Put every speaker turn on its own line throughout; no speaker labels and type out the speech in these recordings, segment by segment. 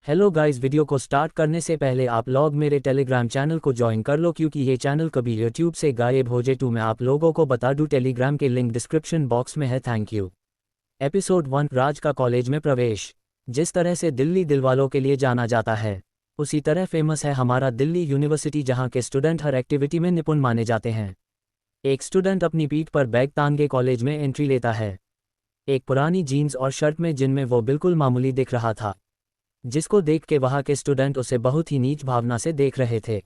Hello guys, video को start करने से पहले आप लोग मेरे टेलीग्राम चैनल को ज्वाइन कर लो क्योंकि ये चैनल कभी यूट्यूब से गायब हो जाए। मैं आप लोगों को बता दूं, टेलीग्राम के लिंक डिस्क्रिप्शन बॉक्स में है। Thank you. एपिसोड 1, राज का कॉलेज में प्रवेश। जिस तरह से दिल्ली दिलवालों के लिए जाना जाता है, उसी तरह फेमस है हमारा दिल्ली यूनिवर्सिटी, जहाँ के स्टूडेंट हर एक्टिविटी में निपुण माने जाते हैं। एक स्टूडेंट अपनी पीठ पर बैग तान के कॉलेज में एंट्री लेता है, एक पुरानी जीन्स और शर्ट में जिनमें वो बिल्कुल मामूली दिख रहा था, जिसको देख के वहाँ के स्टूडेंट उसे बहुत ही नीच भावना से देख रहे थे।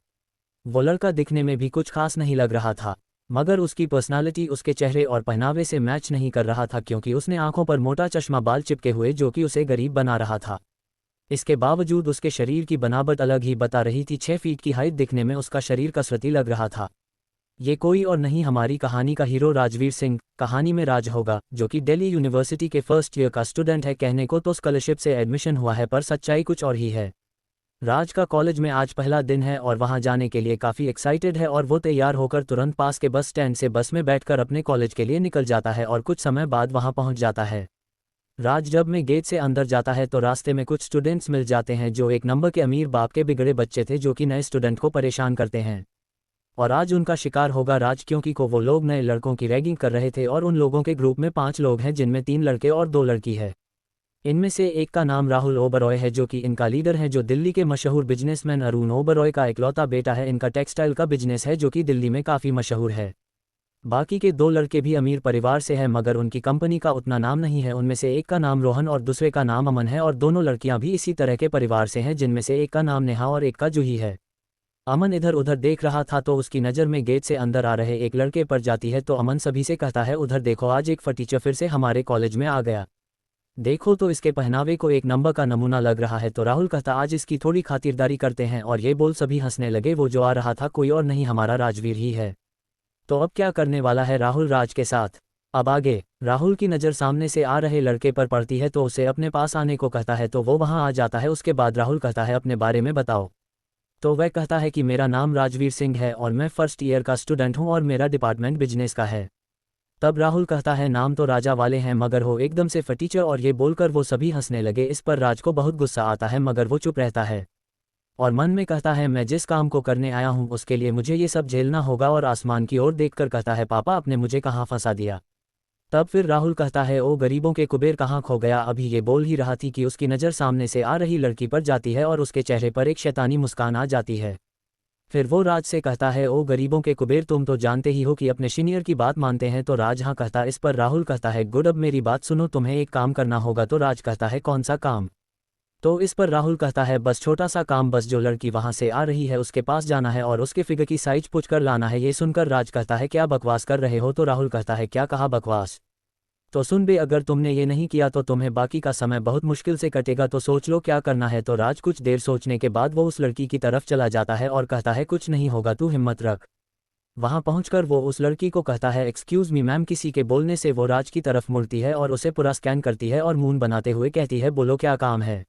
वो लड़का दिखने में भी कुछ खास नहीं लग रहा था, मगर उसकी पर्सनालिटी उसके चेहरे और पहनावे से मैच नहीं कर रहा था, क्योंकि उसने आंखों पर मोटा चश्मा बाल चिपके हुए जो कि उसे गरीब बना रहा था। इसके बावजूद उसके शरीर की बनावट अलग ही बता रही थी। 6 फीट की हाइट, दिखने में उसका शरीर कसरती लग रहा था। ये कोई और नहीं, हमारी कहानी का हीरो राजवीर सिंह। कहानी में राज होगा, जो कि दिल्ली यूनिवर्सिटी के फर्स्ट ईयर का स्टूडेंट है। कहने को तो स्कॉलरशिप से एडमिशन हुआ है, पर सच्चाई कुछ और ही है। राज का कॉलेज में आज पहला दिन है और वहां जाने के लिए काफ़ी एक्साइटेड है, और वो तैयार होकर तुरंत पास के बस स्टैंड से बस में बैठकर अपने कॉलेज के लिए निकल जाता है और कुछ समय बाद वहां पहुंच जाता है। राज जब में गेट से अंदर जाता है तो रास्ते में कुछ स्टूडेंट्स मिल जाते हैं जो एक नंबर के अमीर बाप के बिगड़े बच्चे थे, जो कि नए स्टूडेंट को परेशान करते हैं। और आज उनका शिकार होगा राज, क्योंकि वो लोग नए लड़कों की रैगिंग कर रहे थे। और उन लोगों के ग्रुप में 5 लोग हैं, जिनमें 3 लड़के और 2 लड़की है। इनमें से एक का नाम राहुल ओबरॉय है, जो कि इनका लीडर है, जो दिल्ली के मशहूर बिजनेसमैन अरुण ओबरॉय का इकलौता बेटा है। इनका टेक्सटाइल का बिजनेस है, जो कि दिल्ली में काफ़ी मशहूर है। बाकी के 2 लड़के भी अमीर परिवार से हैं, मगर उनकी कंपनी का उतना नाम नहीं है। उनमें से एक का नाम रोहन और दूसरे का नाम अमन है, और दोनों लड़कियां भी इसी तरह के परिवार से हैं, जिनमें से एक का नाम नेहा और एक का जूही है। अमन इधर उधर देख रहा था तो उसकी नज़र में गेट से अंदर आ रहे एक लड़के पर जाती है, तो अमन सभी से कहता है, उधर देखो, आज एक फटीचर फिर से हमारे कॉलेज में आ गया। देखो तो इसके पहनावे को एक नंबर का नमूना लग रहा है। तो राहुल कहता, आज इसकी थोड़ी खातिरदारी करते हैं। और ये बोल सभी हंसने लगे। वो जो आ रहा था कोई और नहीं, हमारा राजवीर ही है। तो अब क्या करने वाला है राहुल राज के साथ? अब आगे राहुल की नज़र सामने से आ रहे लड़के पर पड़ती है, तो उसे अपने पास आने को कहता है, तो वो वहाँ आ जाता है। उसके बाद राहुल कहता है, अपने बारे में बताओ। तो वह कहता है कि मेरा नाम राजवीर सिंह है और मैं फर्स्ट ईयर का स्टूडेंट हूँ और मेरा डिपार्टमेंट बिजनेस का है। तब राहुल कहता है, नाम तो राजा वाले हैं, मगर हो एकदम से फटीचर। और ये बोलकर वो सभी हंसने लगे। इस पर राज को बहुत गुस्सा आता है, मगर वो चुप रहता है और मन में कहता है, मैं जिस काम को करने आया हूँ उसके लिए मुझे ये सब झेलना होगा। और आसमान की ओर देखकर कहता है, पापा आपने मुझे कहाँ फंसा दिया। तब फिर राहुल कहता है, ओ गरीबों के कुबेर कहाँ खो गया। अभी ये बोल ही रहा थी कि उसकी नज़र सामने से आ रही लड़की पर जाती है और उसके चेहरे पर एक शैतानी मुस्कान आ जाती है। फिर वो राज से कहता है, ओ गरीबों के कुबेर, तुम तो जानते ही हो कि अपने सीनियर की बात मानते हैं। तो राज हाँ कहता। इस पर राहुल कहता है, गुड, अब मेरी बात सुनो, तुम्हें एक काम करना होगा। तो राज कहता है, कौन सा काम? तो इस पर राहुल कहता है, बस छोटा सा काम, बस जो लड़की वहां से आ रही है उसके पास जाना है और उसके फिगर की साइज पूछ कर लाना है। ये सुनकर राज कहता है, क्या बकवास कर रहे हो? तो राहुल कहता है, क्या कहा बकवास? तो सुन बे, अगर तुमने ये नहीं किया तो तुम्हें बाकी का समय बहुत मुश्किल से कटेगा, तो सोच लो क्या करना है। तो राज कुछ देर सोचने के बाद वो उस लड़की की तरफ चला जाता है और कहता है, कुछ नहीं होगा, तू हिम्मत रख। वहां पहुंचकर वो उस लड़की को कहता है, एक्सक्यूज मी मैम। किसी के बोलने से वो राज की तरफ मुड़ती है और उसे पूरा स्कैन करती है और मून बनाते हुए कहती है, बोलो क्या काम है।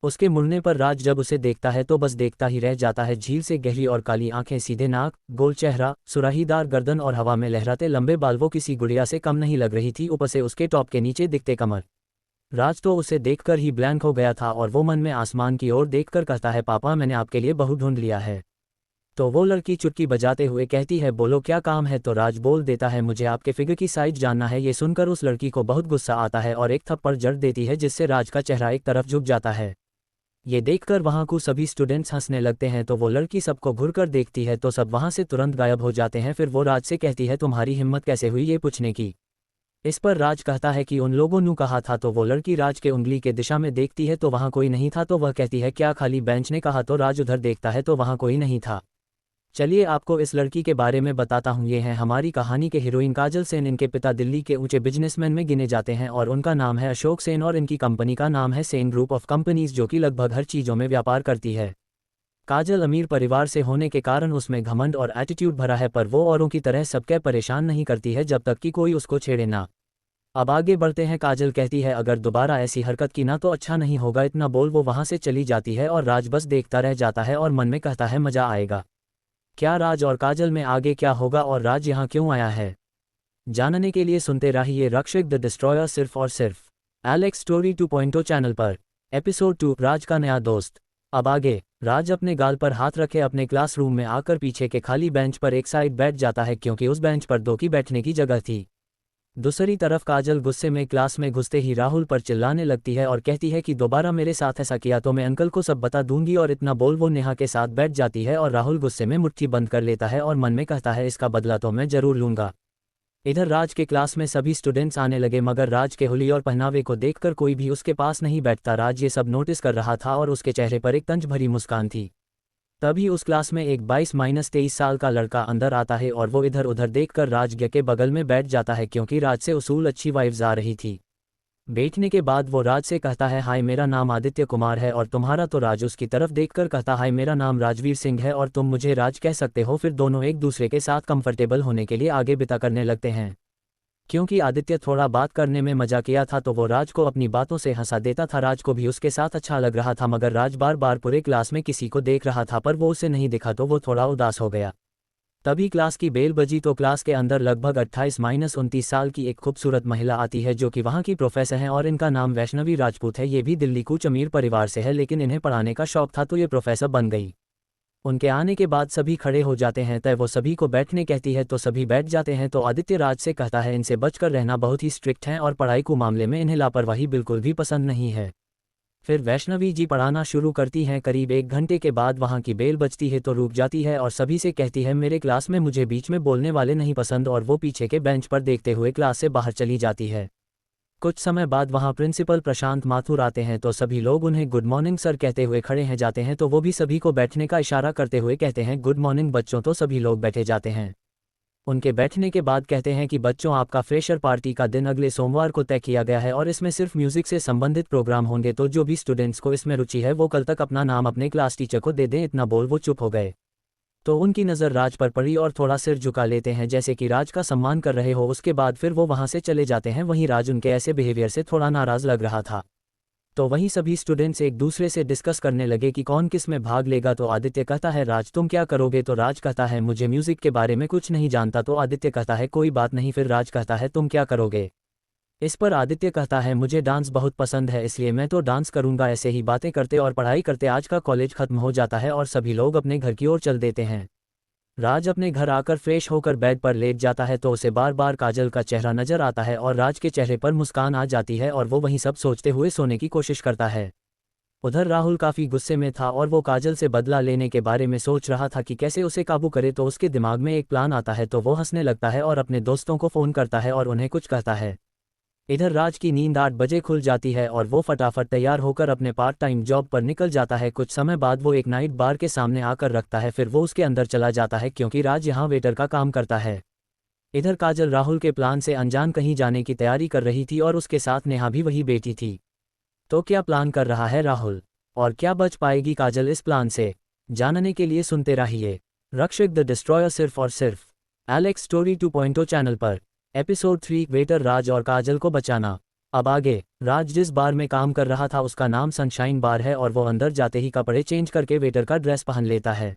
उसके मुड़ने पर राज जब उसे देखता है तो बस देखता ही रह जाता है। झील से गहरी और काली आंखें, सीधे नाक, गोल चेहरा, सुराहीदार गर्दन और हवा में लहराते लंबे बाल, वो किसी गुड़िया से कम नहीं लग रही थी। ऊपर से उसके टॉप के नीचे दिखते कमर। राज तो उसे देखकर ही ब्लैंक हो गया था और वो मन में आसमान की ओर देखकर कहता है, पापा मैंने आपके लिए बहू ढूंढ लिया है। तो वो लड़की चुटकी बजाते हुए कहती है, बोलो क्या काम है। तो राज बोल देता है, मुझे आपके फिगर की साइज जानना है। ये सुनकर उस लड़की को बहुत गुस्सा आता है और एक थप्पड़ जड़ देती है, जिससे राज का चेहरा एक तरफ झुक जाता है। ये देखकर वहां को सभी स्टूडेंट्स हंसने लगते हैं। तो वो लड़की सबको घुरकर देखती है तो सब वहां से तुरंत गायब हो जाते हैं। फिर वो राज से कहती है, तुम्हारी हिम्मत कैसे हुई ये पूछने की? इस पर राज कहता है कि उन लोगों ने कहा था। तो वो लड़की राज के उंगली के दिशा में देखती है तो वहां कोई नहीं था। तो वह कहती है, क्या खाली बेंच ने कहा? तो राज उधर देखता है तो वहां कोई नहीं था। चलिए आपको इस लड़की के बारे में बताता हूँ। ये है हमारी कहानी के हीरोइन काजल सेन। इनके पिता दिल्ली के ऊंचे बिजनेसमैन में गिने जाते हैं और उनका नाम है अशोक सेन, और इनकी कंपनी का नाम है सेन ग्रुप ऑफ कंपनीज, जो कि लगभग हर चीज़ों में व्यापार करती है। काजल अमीर परिवार से होने के कारण उसमें घमंड और एटीट्यूड भरा है, पर वो औरों की तरह सबके परेशान नहीं करती है जब तक कि कोई उसको छेड़े ना। अब आगे बढ़ते हैं। काजल कहती है, अगर दोबारा ऐसी हरकत की ना तो अच्छा नहीं होगा। इतना बोल वो वहां से चली जाती है और राज बस देखता रह जाता है और मन में कहता है, मजा आएगा। क्या राज और काजल में आगे क्या होगा और राज यहाँ क्यों आया है, जानने के लिए सुनते रहिए रक्षक द डिस्ट्रॉयर, सिर्फ और सिर्फ एलेक्स स्टोरी 2.0 चैनल पर। एपिसोड 2 राज का नया दोस्त। अब आगे राज अपने गाल पर हाथ रखे अपने क्लासरूम में आकर पीछे के खाली बेंच पर एक साइड बैठ जाता है क्योंकि उस बेंच पर दो की बैठने की जगह थी। दूसरी तरफ काजल गुस्से में क्लास में घुसते ही राहुल पर चिल्लाने लगती है और कहती है कि दोबारा मेरे साथ ऐसा किया तो मैं अंकल को सब बता दूंगी, और इतना बोल वो नेहा के साथ बैठ जाती है और राहुल गुस्से में मुट्ठी बंद कर लेता है और मन में कहता है इसका बदला तो मैं जरूर लूंगा। इधर राज के क्लास में सभी स्टूडेंट्स आने लगे मगर राज के हुलिया और पहनावे को देखकर कोई भी उसके पास नहीं बैठता। राज ये सब नोटिस कर रहा था और उसके चेहरे पर एक तंज भरी मुस्कान थी। तभी उस क्लास में एक 22-23 साल का लड़का अंदर आता है और वो इधर उधर देखकर राज के बगल में बैठ जाता है क्योंकि राज से उसूल अच्छी वाइब्स आ रही थी। बैठने के बाद वो राज से कहता है हाय मेरा नाम आदित्य कुमार है और तुम्हारा, तो राज उसकी तरफ देखकर कहता हाय मेरा नाम राजवीर सिंह है और तुम मुझे राज कह सकते हो। फिर दोनों एक दूसरे के साथ कंफर्टेबल होने के लिए आगे बिता करने लगते हैं। क्योंकि आदित्य थोड़ा बात करने में मजा किया था तो वो राज को अपनी बातों से हंसा देता था। राज को भी उसके साथ अच्छा लग रहा था मगर राज बार बार पूरे क्लास में किसी को देख रहा था पर वो उसे नहीं दिखा तो वो थोड़ा उदास हो गया। तभी क्लास की बेल बजी तो क्लास के अंदर लगभग 28-29 साल की एक खूबसूरत महिला आती है जो कि वहाँ की प्रोफेसर हैं और इनका नाम वैष्णवी राजपूत है। ये भी दिल्ली कुछ अमीर परिवार से है लेकिन इन्हें पढ़ाने का शौक था तो ये प्रोफेसर बन गई। उनके आने के बाद सभी खड़े हो जाते हैं तय वो सभी को बैठने कहती है तो सभी बैठ जाते हैं। तो आदित्य राज से कहता है इनसे बचकर रहना, बहुत ही स्ट्रिक्ट हैं और पढ़ाई को मामले में इन्हें लापरवाही बिल्कुल भी पसंद नहीं है। फिर वैष्णवी जी पढ़ाना शुरू करती हैं। करीब 1 घंटे के बाद वहाँ की बेल बजती है तो रुक जाती है और सभी से कहती है मेरे क्लास में मुझे बीच में बोलने वाले नहीं पसंद, और वो पीछे के बेंच पर देखते हुए क्लास से बाहर चली जाती है। कुछ समय बाद वहाँ प्रिंसिपल प्रशांत माथुर आते हैं तो सभी लोग उन्हें गुड मॉर्निंग सर कहते हुए खड़े हैं जाते हैं तो वो भी सभी को बैठने का इशारा करते हुए कहते हैं गुड मॉर्निंग बच्चों, तो सभी लोग बैठे जाते हैं। उनके बैठने के बाद कहते हैं कि बच्चों आपका फ्रेशर पार्टी का दिन अगले सोमवार को तय किया गया है और इसमें सिर्फ म्यूजिक से संबंधित प्रोग्राम होंगे, तो जो भी स्टूडेंट्स को इसमें रुचि है वो कल तक अपना नाम अपने क्लास टीचर को दे दें। इतना बोल वो चुप हो गए। तो उनकी नज़र राज पर पड़ी और थोड़ा सिर झुका लेते हैं जैसे कि राज का सम्मान कर रहे हो। उसके बाद फिर वो वहाँ से चले जाते हैं। वहीं राज उनके ऐसे बिहेवियर से थोड़ा नाराज़ लग रहा था। तो वहीं सभी स्टूडेंट्स एक दूसरे से डिस्कस करने लगे कि कौन किस में भाग लेगा। तो आदित्य कहता है राज तुम क्या करोगे, तो राज कहता है मुझे म्यूजिक के बारे में कुछ नहीं जानता। तो आदित्य कहता है कोई बात नहीं। फिर राज कहता है तुम क्या करोगे। इस पर आदित्य कहता है मुझे डांस बहुत पसंद है इसलिए मैं तो डांस करूंगा। ऐसे ही बातें करते और पढ़ाई करते आज का कॉलेज खत्म हो जाता है और सभी लोग अपने घर की ओर चल देते हैं। राज अपने घर आकर फ्रेश होकर बेड पर लेट जाता है तो उसे बार बार काजल का चेहरा नजर आता है और राज के चेहरे पर मुस्कान आ जाती है और वो वहीं सब सोचते हुए सोने की कोशिश करता है। उधर राहुल काफ़ी गुस्से में था और वो काजल से बदला लेने के बारे में सोच रहा था कि कैसे उसे काबू करे। तो उसके दिमाग में एक प्लान आता है तो वो हंसने लगता है और अपने दोस्तों को फ़ोन करता है और उन्हें कुछ कहता है। इधर राज की नींद 8 बजे खुल जाती है और वो फटाफट तैयार होकर अपने पार्ट टाइम जॉब पर निकल जाता है। कुछ समय बाद वो एक नाइट बार के सामने आकर रखता है। फिर वो उसके अंदर चला जाता है क्योंकि राज यहाँ वेटर का काम करता है। इधर काजल राहुल के प्लान से अनजान कहीं जाने की तैयारी कर रही थी और उसके साथ नेहा भी वही बैठी थी। तो क्या प्लान कर रहा है राहुल और क्या बच पाएगी काजल इस प्लान से, जानने के लिए सुनते रहिए रक्षक द डिस्ट्रॉयर सिर्फ और सिर्फ एलेक्स स्टोरी 2.0 चैनल पर। एपिसोड 3 वेटर राज और काजल को बचाना। अब आगे राज जिस बार में काम कर रहा था उसका नाम सनशाइन बार है और वो अंदर जाते ही कपड़े चेंज करके वेटर का ड्रेस पहन लेता है।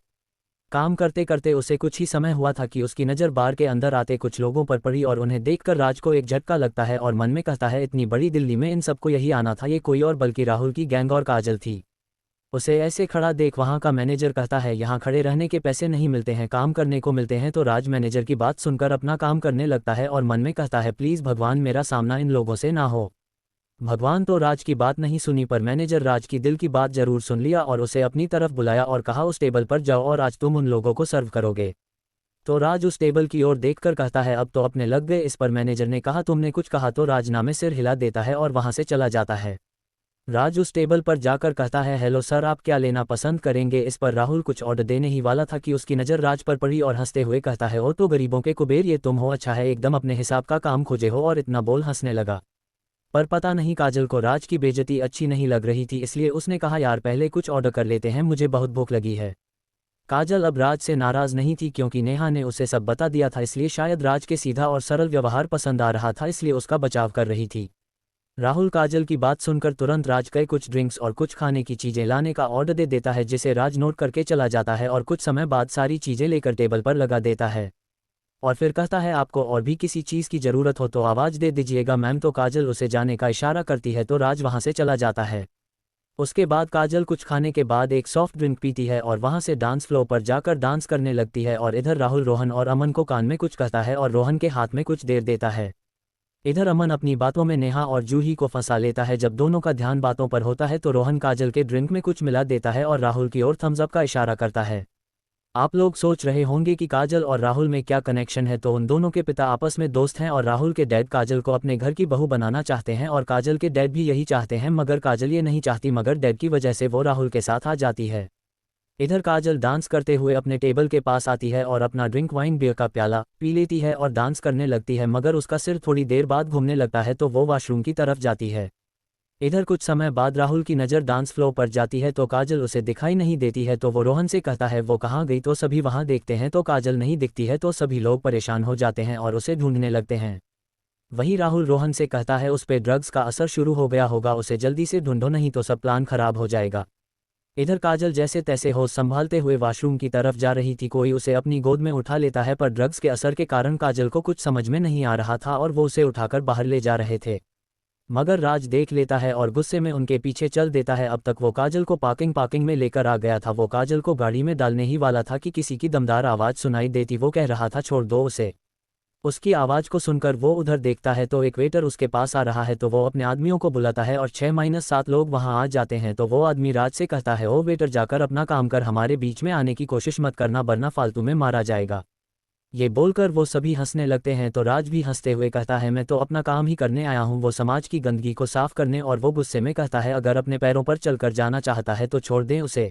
काम करते करते उसे कुछ ही समय हुआ था कि उसकी नज़र बार के अंदर आते कुछ लोगों पर पड़ी और उन्हें देखकर राज को एक झटका लगता है और मन में कहता है इतनी बड़ी दिल्ली में इन सबको यही आना था, ये कोई और बल्कि राहुल की गैंग और काजल थी। उसे ऐसे खड़ा देख वहाँ का मैनेजर कहता है यहाँ खड़े रहने के पैसे नहीं मिलते हैं, काम करने को मिलते हैं। तो राज मैनेजर की बात सुनकर अपना काम करने लगता है और मन में कहता है प्लीज़ भगवान मेरा सामना इन लोगों से ना हो। भगवान तो राज की बात नहीं सुनी पर मैनेजर राज की दिल की बात जरूर सुन लिया और उसे अपनी तरफ बुलाया और कहा उस टेबल पर जाओ और आज तुम उन लोगों को सर्व करोगे। तो राज उस टेबल की ओर देखकर कहता है अब तो अपने लग गए। इस पर मैनेजर ने कहा तुमने कुछ कहा, तो राज ना में सिर हिला देता है और वहाँ से चला जाता है। राज उस टेबल पर जाकर कहता है हेलो सर, आप क्या लेना पसंद करेंगे। इस पर राहुल कुछ ऑर्डर देने ही वाला था कि उसकी नज़र राज पर पड़ी और हंसते हुए कहता है ओ तो गरीबों के कुबेर ये तुम हो, अच्छा है एकदम अपने हिसाब का काम खोजे हो। और इतना बोल हंसने लगा। पर पता नहीं काजल को राज की बेइज्जती अच्छी नहीं लग रही थी इसलिए उसने कहा यार पहले कुछ ऑर्डर कर लेते हैं, मुझे बहुत भूख लगी है। काजल अब राज से नाराज़ नहीं थी क्योंकि नेहा ने उसे सब बता दिया था, इसलिए शायद राज के सीधा और सरल व्यवहार पसंद आ रहा था इसलिए उसका बचाव कर रही थी। राहुल काजल की बात सुनकर तुरंत राज के कुछ ड्रिंक्स और कुछ खाने की चीज़ें लाने का ऑर्डर दे देता है जिसे राज नोट करके चला जाता है और कुछ समय बाद सारी चीज़ें लेकर टेबल पर लगा देता है और फिर कहता है आपको और भी किसी चीज़ की ज़रूरत हो तो आवाज़ दे दीजिएगा मैम। तो काजल उसे जाने का इशारा करती है तो राज वहाँ से चला जाता है। उसके बाद काजल कुछ खाने के बाद एक सॉफ्ट ड्रिंक पीती है और वहां से डांस फ्लोर पर जाकर डांस करने लगती है और इधर राहुल रोहन और अमन को कान में कुछ कहता है और रोहन के हाथ में कुछ देर देता है। इधर अमन अपनी बातों में नेहा और जूही को फंसा लेता है। जब दोनों का ध्यान बातों पर होता है तो रोहन काजल के ड्रिंक में कुछ मिला देता है और राहुल की ओर थम्स अप का इशारा करता है। आप लोग सोच रहे होंगे कि काजल और राहुल में क्या कनेक्शन है, तो उन दोनों के पिता आपस में दोस्त हैं और राहुल के डैड काजल को अपने घर की बहू बनाना चाहते हैं और काजल के डैड भी यही चाहते हैं, मगर काजल ये नहीं चाहती, मगर डैड की वजह से वो राहुल के साथ आ जाती है। इधर काजल डांस करते हुए अपने टेबल के पास आती है और अपना ड्रिंक वाइन बियर का प्याला पी लेती है और डांस करने लगती है, मगर उसका सिर थोड़ी देर बाद घूमने लगता है तो वो वॉशरूम की तरफ जाती है। इधर कुछ समय बाद राहुल की नज़र डांस फ्लोर पर जाती है तो काजल उसे दिखाई नहीं देती है, तो वो रोहन से कहता है वो कहाँ गई, तो सभी वहाँ देखते हैं तो काजल नहीं दिखती है, तो सभी लोग परेशान हो जाते हैं और उसे ढूंढने लगते हैं। वहीं राहुल रोहन से कहता है उस पे ड्रग्स का असर शुरू हो गया होगा, उसे जल्दी से ढूंढो नहीं तो सब प्लान खराब हो जाएगा। इधर काजल जैसे तैसे होश संभालते हुए वॉशरूम की तरफ जा रही थी, कोई उसे अपनी गोद में उठा लेता है, पर ड्रग्स के असर के कारण काजल को कुछ समझ में नहीं आ रहा था और वो उसे उठाकर बाहर ले जा रहे थे, मगर राज देख लेता है और गुस्से में उनके पीछे चल देता है। अब तक वो काजल को पार्किंग में लेकर आ गया था, वो काजल को गाड़ी में डालने ही वाला था कि किसी की दमदार आवाज़ सुनाई देती, वो कह रहा था छोड़ दो उसे। उसकी आवाज़ को सुनकर वो उधर देखता है तो एक वेटर उसके पास आ रहा है, तो वो अपने आदमियों को बुलाता है और 6-7 लोग वहां आ जाते हैं। तो वो आदमी राज से कहता है ओ वेटर, जाकर अपना काम कर, हमारे बीच में आने की कोशिश मत करना वरना फालतू में मारा जाएगा। ये बोलकर वो सभी हंसने लगते हैं, तो राज भी हंसते हुए कहता है मैं तो अपना काम ही करने आया हूँ, वो समाज की गंदगी को साफ करने। और वो गुस्से में कहता है अगर अपने पैरों पर चलकर जाना चाहता है तो छोड़ दें उसे।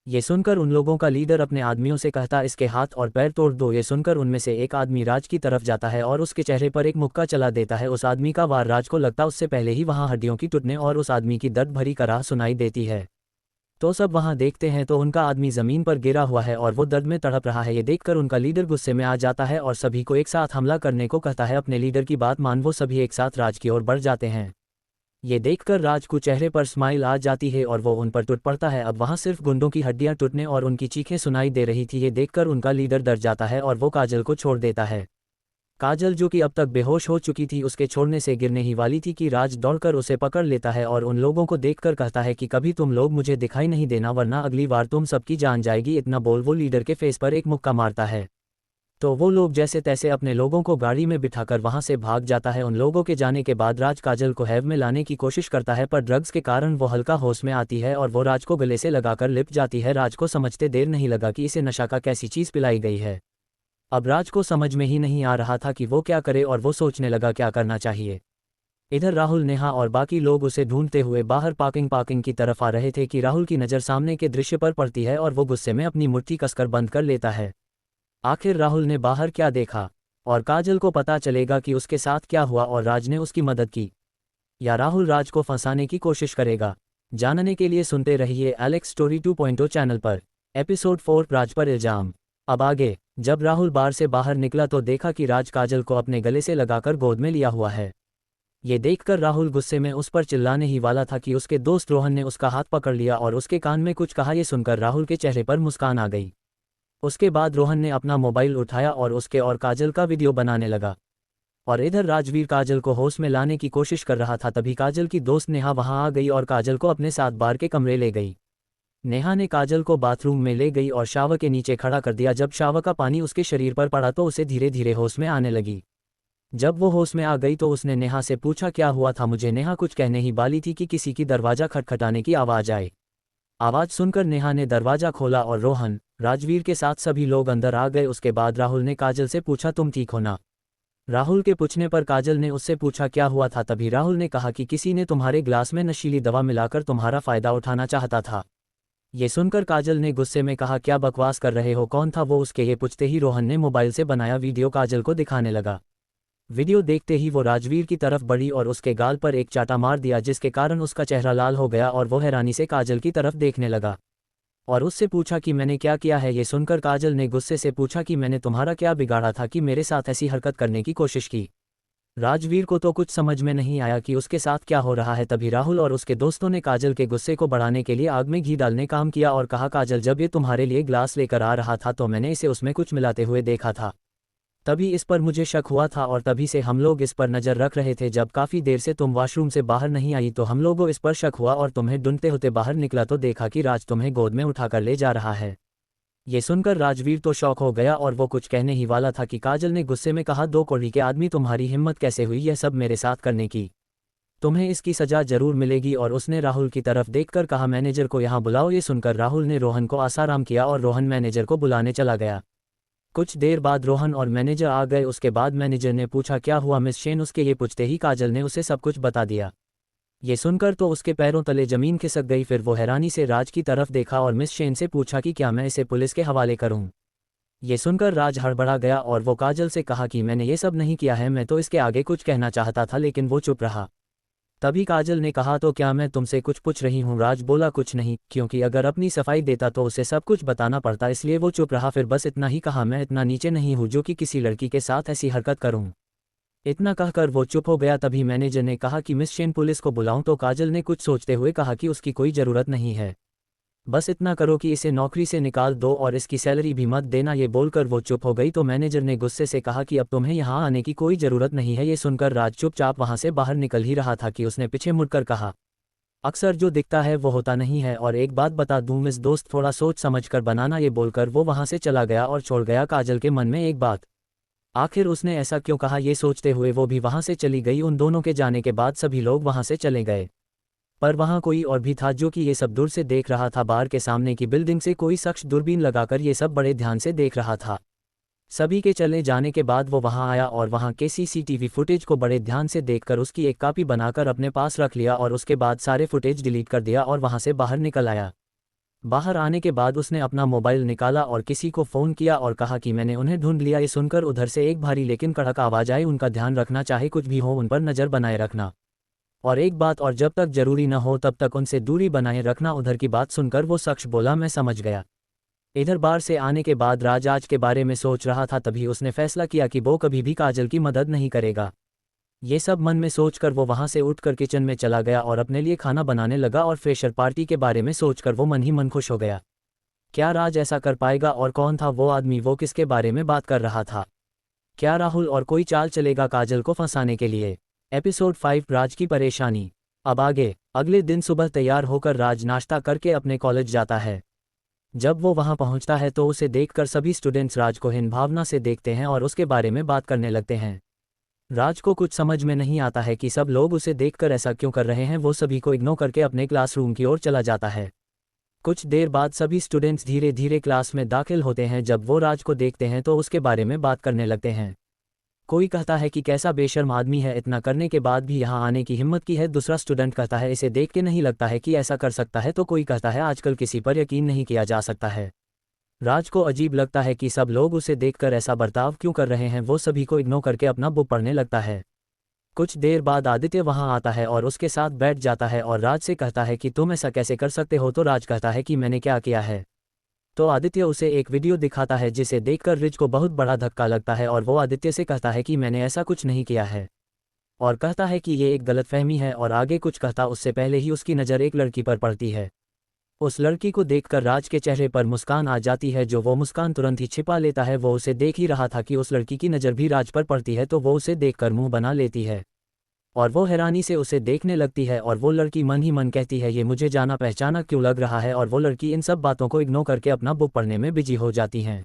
ये सुनकर उन लोगों का लीडर अपने आदमियों से कहता इसके हाथ और पैर तोड़ दो। ये सुनकर उनमें से एक आदमी राज की तरफ जाता है और उसके चेहरे पर एक मुक्का चला देता है। उस आदमी का वार राज को लगता उससे पहले ही वहां हड्डियों की टूटने और उस आदमी की दर्द भरी कराह सुनाई देती है। तो सब वहां देखते हैं तो उनका आदमी जमीन पर गिरा हुआ है और वो दर्द में तड़प रहा है। ये देखकर उनका लीडर गुस्से में आ जाता है और सभी को एक साथ हमला करने को कहता है। अपने लीडर की बात मान वो सभी एक साथ राज की ओर बढ़ जाते हैं। ये देखकर राज को चेहरे पर स्माइल आ जाती है और वो उन पर टूट पड़ता है। अब वहां सिर्फ गुंडों की हड्डियां टूटने और उनकी चीखें सुनाई दे रही थी। ये देखकर उनका लीडर डर जाता है और वो काजल को छोड़ देता है। काजल जो कि अब तक बेहोश हो चुकी थी, उसके छोड़ने से गिरने ही वाली थी कि राज दौड़कर उसे पकड़ लेता है और उन लोगों को देखकर कहता है कि कभी तुम लोग मुझे दिखाई नहीं देना वरना अगली बार तुम सबकी जान जाएगी। इतना बोल वो लीडर के फेस पर एक मुक्का मारता है। तो वो लोग जैसे तैसे अपने लोगों को गाड़ी में बिठाकर वहां से भाग जाता है। उन लोगों के जाने के बाद राज काजल को हैव में लाने की कोशिश करता है, पर ड्रग्स के कारण वो हल्का होश में आती है और वो राज को गले से लगाकर लिपट जाती है। राज को समझते देर नहीं लगा कि इसे नशा का कैसी चीज़ पिलाई गई है। अब राज को समझ में ही नहीं आ रहा था कि वो क्या करे और वो सोचने लगा क्या करना चाहिए। इधर राहुल, नेहा और बाकी लोग उसे ढूंढते हुए बाहर पार्किंग की तरफ आ रहे थे कि राहुल की नज़र सामने के दृश्य पर पड़ती है और वो गुस्से में अपनी मुट्ठी कसकर बंद कर लेता है। आखिर राहुल ने बाहर क्या देखा और काजल को पता चलेगा कि उसके साथ क्या हुआ और राज ने उसकी मदद की या राहुल राज को फंसाने की कोशिश करेगा। जानने के लिए सुनते रहिए एलेक्स स्टोरी 2.0 चैनल पर। एपिसोड 4 राज पर इल्जाम। अब आगे। जब राहुल बार से बाहर निकला तो देखा कि राज काजल को अपने गले से लगाकर गोद में लिया हुआ है। ये देखकर राहुल गुस्से में उस पर चिल्लाने ही वाला था कि उसके दोस्त रोहन ने उसका हाथ पकड़ लिया और उसके कान में कुछ कहा। ये सुनकर राहुल के चेहरे पर मुस्कान आ गई। उसके बाद रोहन ने अपना मोबाइल उठाया और उसके और काजल का वीडियो बनाने लगा। और इधर राजवीर काजल को होश में लाने की कोशिश कर रहा था, तभी काजल की दोस्त नेहा वहां आ गई और काजल को अपने साथ बार के कमरे ले गई। नेहा ने काजल को बाथरूम में ले गई और शावर के नीचे खड़ा कर दिया। जब शावर का पानी उसके शरीर पर पड़ा तो उसे धीरे धीरे होश में आने लगी। जब वो होश में आ गई तो उसने नेहा से पूछा क्या हुआ था मुझे। नेहा कुछ कहने ही वाली थी कि किसी की दरवाज़ा खटखटाने की आवाज़ आई। आवाज़ सुनकर नेहा ने दरवाज़ा खोला और रोहन, राजवीर के साथ सभी लोग अंदर आ गए। उसके बाद राहुल ने काजल से पूछा तुम ठीक हो ना। राहुल के पूछने पर काजल ने उससे पूछा क्या हुआ था। तभी राहुल ने कहा कि किसी ने तुम्हारे ग्लास में नशीली दवा मिलाकर तुम्हारा फ़ायदा उठाना चाहता था। ये सुनकर काजल ने गुस्से में कहा क्या बकवास कर रहे हो, कौन था वो। उसके ये पूछते ही रोहन ने मोबाइल से बनाया वीडियो काजल को दिखाने लगा। वीडियो देखते ही वो राजवीर की तरफ बढ़ी और उसके गाल पर एक चाटा मार दिया, जिसके कारण उसका चेहरा लाल हो गया और वो हैरानी से काजल की तरफ देखने लगा और उससे पूछा कि मैंने क्या किया है। ये सुनकर काजल ने गुस्से से पूछा कि मैंने तुम्हारा क्या बिगाड़ा था कि मेरे साथ ऐसी हरकत करने की कोशिश की। राजवीर को तो कुछ समझ में नहीं आया कि उसके साथ क्या हो रहा है। तभी राहुल और उसके दोस्तों ने काजल के गुस्से को बढ़ाने के लिए आग में घी डालने काम किया और कहा काजल जब ये तुम्हारे लिए ग्लास लेकर आ रहा था तो मैंने इसे उसमें कुछ मिलाते हुए देखा था। तभी इस पर मुझे शक हुआ था और तभी से हम लोग इस पर नज़र रख रहे थे। जब काफ़ी देर से तुम वॉशरूम से बाहर नहीं आई तो हम लोगों इस पर शक हुआ और तुम्हें ढूंढते होते बाहर निकला तो देखा कि राज तुम्हें गोद में उठाकर ले जा रहा है। ये सुनकर राजवीर तो शौक हो गया और वो कुछ कहने ही वाला था कि काजल ने गुस्से में कहा, 2 कौड़ी के आदमी, तुम्हारी हिम्मत कैसे हुई यह सब मेरे साथ करने की? तुम्हें इसकी सजा जरूर मिलेगी। और उसने राहुल की तरफ देखकर कहा, मैनेजर को यहाँ बुलाओ। ये सुनकर राहुल ने रोहन को आसाराम किया और रोहन मैनेजर को बुलाने चला गया। कुछ देर बाद रोहन और मैनेजर आ गए। उसके बाद मैनेजर ने पूछा, क्या हुआ मिस शेन? उसके ये पूछते ही काजल ने उसे सब कुछ बता दिया। ये सुनकर तो उसके पैरों तले जमीन खिसक गई। फिर वो हैरानी से राज की तरफ देखा और मिस शेन से पूछा कि क्या मैं इसे पुलिस के हवाले करूं? ये सुनकर राज हड़बड़ा गया और वो काजल से कहा कि मैंने ये सब नहीं किया है, मैं तो इसके आगे कुछ कहना चाहता था लेकिन वो चुप रहा। तभी काजल ने कहा, तो क्या मैं तुमसे कुछ पूछ रही हूँ? राज बोला, कुछ नहीं, क्योंकि अगर अपनी सफाई देता तो उसे सब कुछ बताना पड़ता, इसलिए वो चुप रहा। फिर बस इतना ही कहा, मैं इतना नीचे नहीं हूँ जो कि किसी लड़की के साथ ऐसी हरकत करूँ। इतना कहकर वो चुप हो गया। तभी मैनेजर ने कहा कि मिस शेन पुलिस को बुलाऊं तो काजल ने कुछ सोचते हुए कहा कि उसकी कोई ज़रूरत नहीं है, बस इतना करो कि इसे नौकरी से निकाल दो और इसकी सैलरी भी मत देना। ये बोलकर वो चुप हो गई तो मैनेजर ने गुस्से से कहा कि अब तुम्हें यहाँ आने की कोई ज़रूरत नहीं है। ये सुनकर राज चुपचाप वहाँ से बाहर निकल ही रहा था कि उसने पीछे मुड़कर कहा, अक्सर जो दिखता है वो होता नहीं है, और एक बात बता दूं मिस दोस्त, थोड़ा सोच समझ कर बनाना। ये बोलकर वो वहाँ से चला गया और छोड़ गया काजल के मन में एक बात, आखिर उसने ऐसा क्यों कहा? ये सोचते हुए वो भी वहाँ से चली गई। उन दोनों के जाने के बाद सभी लोग वहाँ से चले गए, पर वहाँ कोई और भी था जो कि ये सब दूर से देख रहा था। बार के सामने की बिल्डिंग से कोई शख्स दूरबीन लगाकर ये सब बड़े ध्यान से देख रहा था। सभी के चले जाने के बाद वो वहाँ आया और वहाँ के सीसीटीवी फुटेज को बड़े ध्यान से देखकर उसकी एक कॉपी बनाकर अपने पास रख लिया और उसके बाद सारे फुटेज डिलीट कर दिया और वहाँ से बाहर निकल आया। बाहर आने के बाद उसने अपना मोबाइल निकाला और किसी को फ़ोन किया और कहा कि मैंने उन्हें ढूंढ लिया। ये सुनकर उधर से एक भारी लेकिन कड़क आवाज़ आई, उनका ध्यान रखना, चाहे कुछ भी हो उन पर नज़र बनाए रखना, और एक बात और, जब तक जरूरी न हो तब तक उनसे दूरी बनाए रखना। उधर की बात सुनकर वो शख्स बोला, मैं समझ गया। इधर बार से आने के बाद राज आज के बारे में सोच रहा था। तभी उसने फैसला किया कि वो कभी भी काजल की मदद नहीं करेगा। ये सब मन में सोचकर वो वहाँ से उठकर किचन में चला गया और अपने लिए खाना बनाने लगा और फ्रेशर पार्टी के बारे में सोचकर वो मन ही मन खुश हो गया। क्या राज ऐसा कर पाएगा? और कौन था वो आदमी? वो किसके बारे में बात कर रहा था? क्या राहुल और कोई चाल चलेगा काजल को फंसाने के लिए? एपिसोड 5, राज की परेशानी। अब आगे। अगले दिन सुबह तैयार होकर राज नाश्ता करके अपने कॉलेज जाता है। जब वो वहां पहुंचता है तो उसे देखकर सभी स्टूडेंट्स राज को हीन भावना से देखते हैं और उसके बारे में बात करने लगते हैं। राज को कुछ समझ में नहीं आता है कि सब लोग उसे देखकर ऐसा क्यों कर रहे हैं। वो सभी को इग्नोर करके अपने क्लासरूम की ओर चला जाता है। कुछ देर बाद सभी स्टूडेंट्स धीरे धीरे क्लास में दाखिल होते हैं। जब वो राज को देखते हैं तो उसके बारे में बात करने लगते हैं। कोई कहता है कि कैसा बेशर्म आदमी है, इतना करने के बाद भी यहाँ आने की हिम्मत की है। दूसरा स्टूडेंट कहता है, इसे देख के नहीं लगता है कि ऐसा कर सकता है। तो कोई कहता है, आजकल किसी पर यकीन नहीं किया जा सकता है। राज को अजीब लगता है कि सब लोग उसे देखकर ऐसा बर्ताव क्यों कर रहे हैं। वो सभी को इग्नोर करके अपना बुक पढ़ने लगता है। कुछ देर बाद आदित्य वहाँ आता है और उसके साथ बैठ जाता है और राज से कहता है कि तुम ऐसा कैसे कर सकते हो? तो राज कहता है कि मैंने क्या किया है? तो आदित्य उसे एक वीडियो दिखाता है जिसे देखकर रिच को बहुत बड़ा धक्का लगता है और वो आदित्य से कहता है कि मैंने ऐसा कुछ नहीं किया है, और कहता है कि ये एक गलतफहमी है। और आगे कुछ कहता उससे पहले ही उसकी नज़र एक लड़की पर पड़ती है। उस लड़की को देखकर राज के चेहरे पर मुस्कान आ जाती है, जो वो मुस्कान तुरंत ही छिपा लेता है। वो उसे देख ही रहा था कि उस लड़की की नज़र भी राज पर पड़ती है, तो वो उसे देखकर मुंह बना लेती है और वो हैरानी से उसे देखने लगती है। और वो लड़की मन ही मन कहती है, ये मुझे जाना पहचाना क्यों लग रहा है। और वो लड़की इन सब बातों को इग्नोर करके अपना बुक पढ़ने में बिजी हो जाती हैं।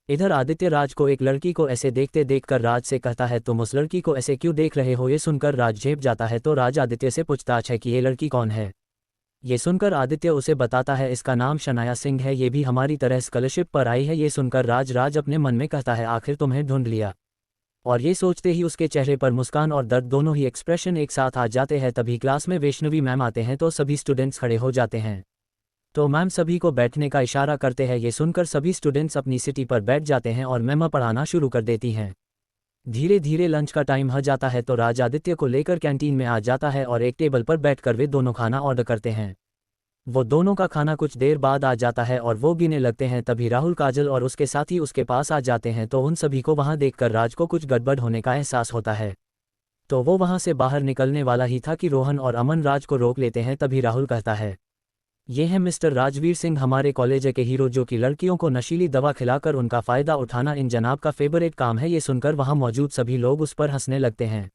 इधर आदित्य राज को एक लड़की को ऐसे देखते देखकर राज से कहता है, तुम उस लड़की को ऐसे क्यों देख रहे हो? ये सुनकर राज झेप जाता है। तो राज आदित्य से पूछताछ है कि ये लड़की कौन है। ये सुनकर आदित्य उसे बताता है, इसका नाम शनाया सिंह है, ये भी हमारी तरह स्कॉलरशिप पर आई है। ये सुनकर राज अपने मन में कहता है, आखिर तुम्हें ढूंढ लिया। और ये सोचते ही उसके चेहरे पर मुस्कान और दर्द दोनों ही एक्सप्रेशन एक साथ आ जाते हैं। तभी क्लास में वैष्णवी मैम आते हैं तो सभी स्टूडेंट्स खड़े हो जाते हैं। तो मैम सभी को बैठने का इशारा करते हैं। ये सुनकर सभी स्टूडेंट्स अपनी सीटी पर बैठ जाते हैं और मैम पढ़ाना शुरू कर देती हैं। धीरे धीरे लंच का टाइम हो जाता है तो राज आदित्य को लेकर कैंटीन में आ जाता है और एक टेबल पर बैठकर वे दोनों खाना ऑर्डर करते हैं। वो दोनों का खाना कुछ देर बाद आ जाता है और वो गिने लगते हैं। तभी राहुल, काजल और उसके साथी उसके पास आ जाते हैं। तो उन सभी को वहां देखकर राज को कुछ गड़बड़ होने का एहसास होता है। तो वो वहां से बाहर निकलने वाला ही था कि रोहन और अमन राज को रोक लेते हैं। तभी राहुल कहता है, ये हैं मिस्टर राजवीर सिंह, हमारे कॉलेज के हीरो, जो कि लड़कियों को नशीली दवा खिलाकर उनका फ़ायदा उठाना इन जनाब का फेवरेट काम है। ये सुनकर वहाँ मौजूद सभी लोग उस पर हंसने लगते हैं।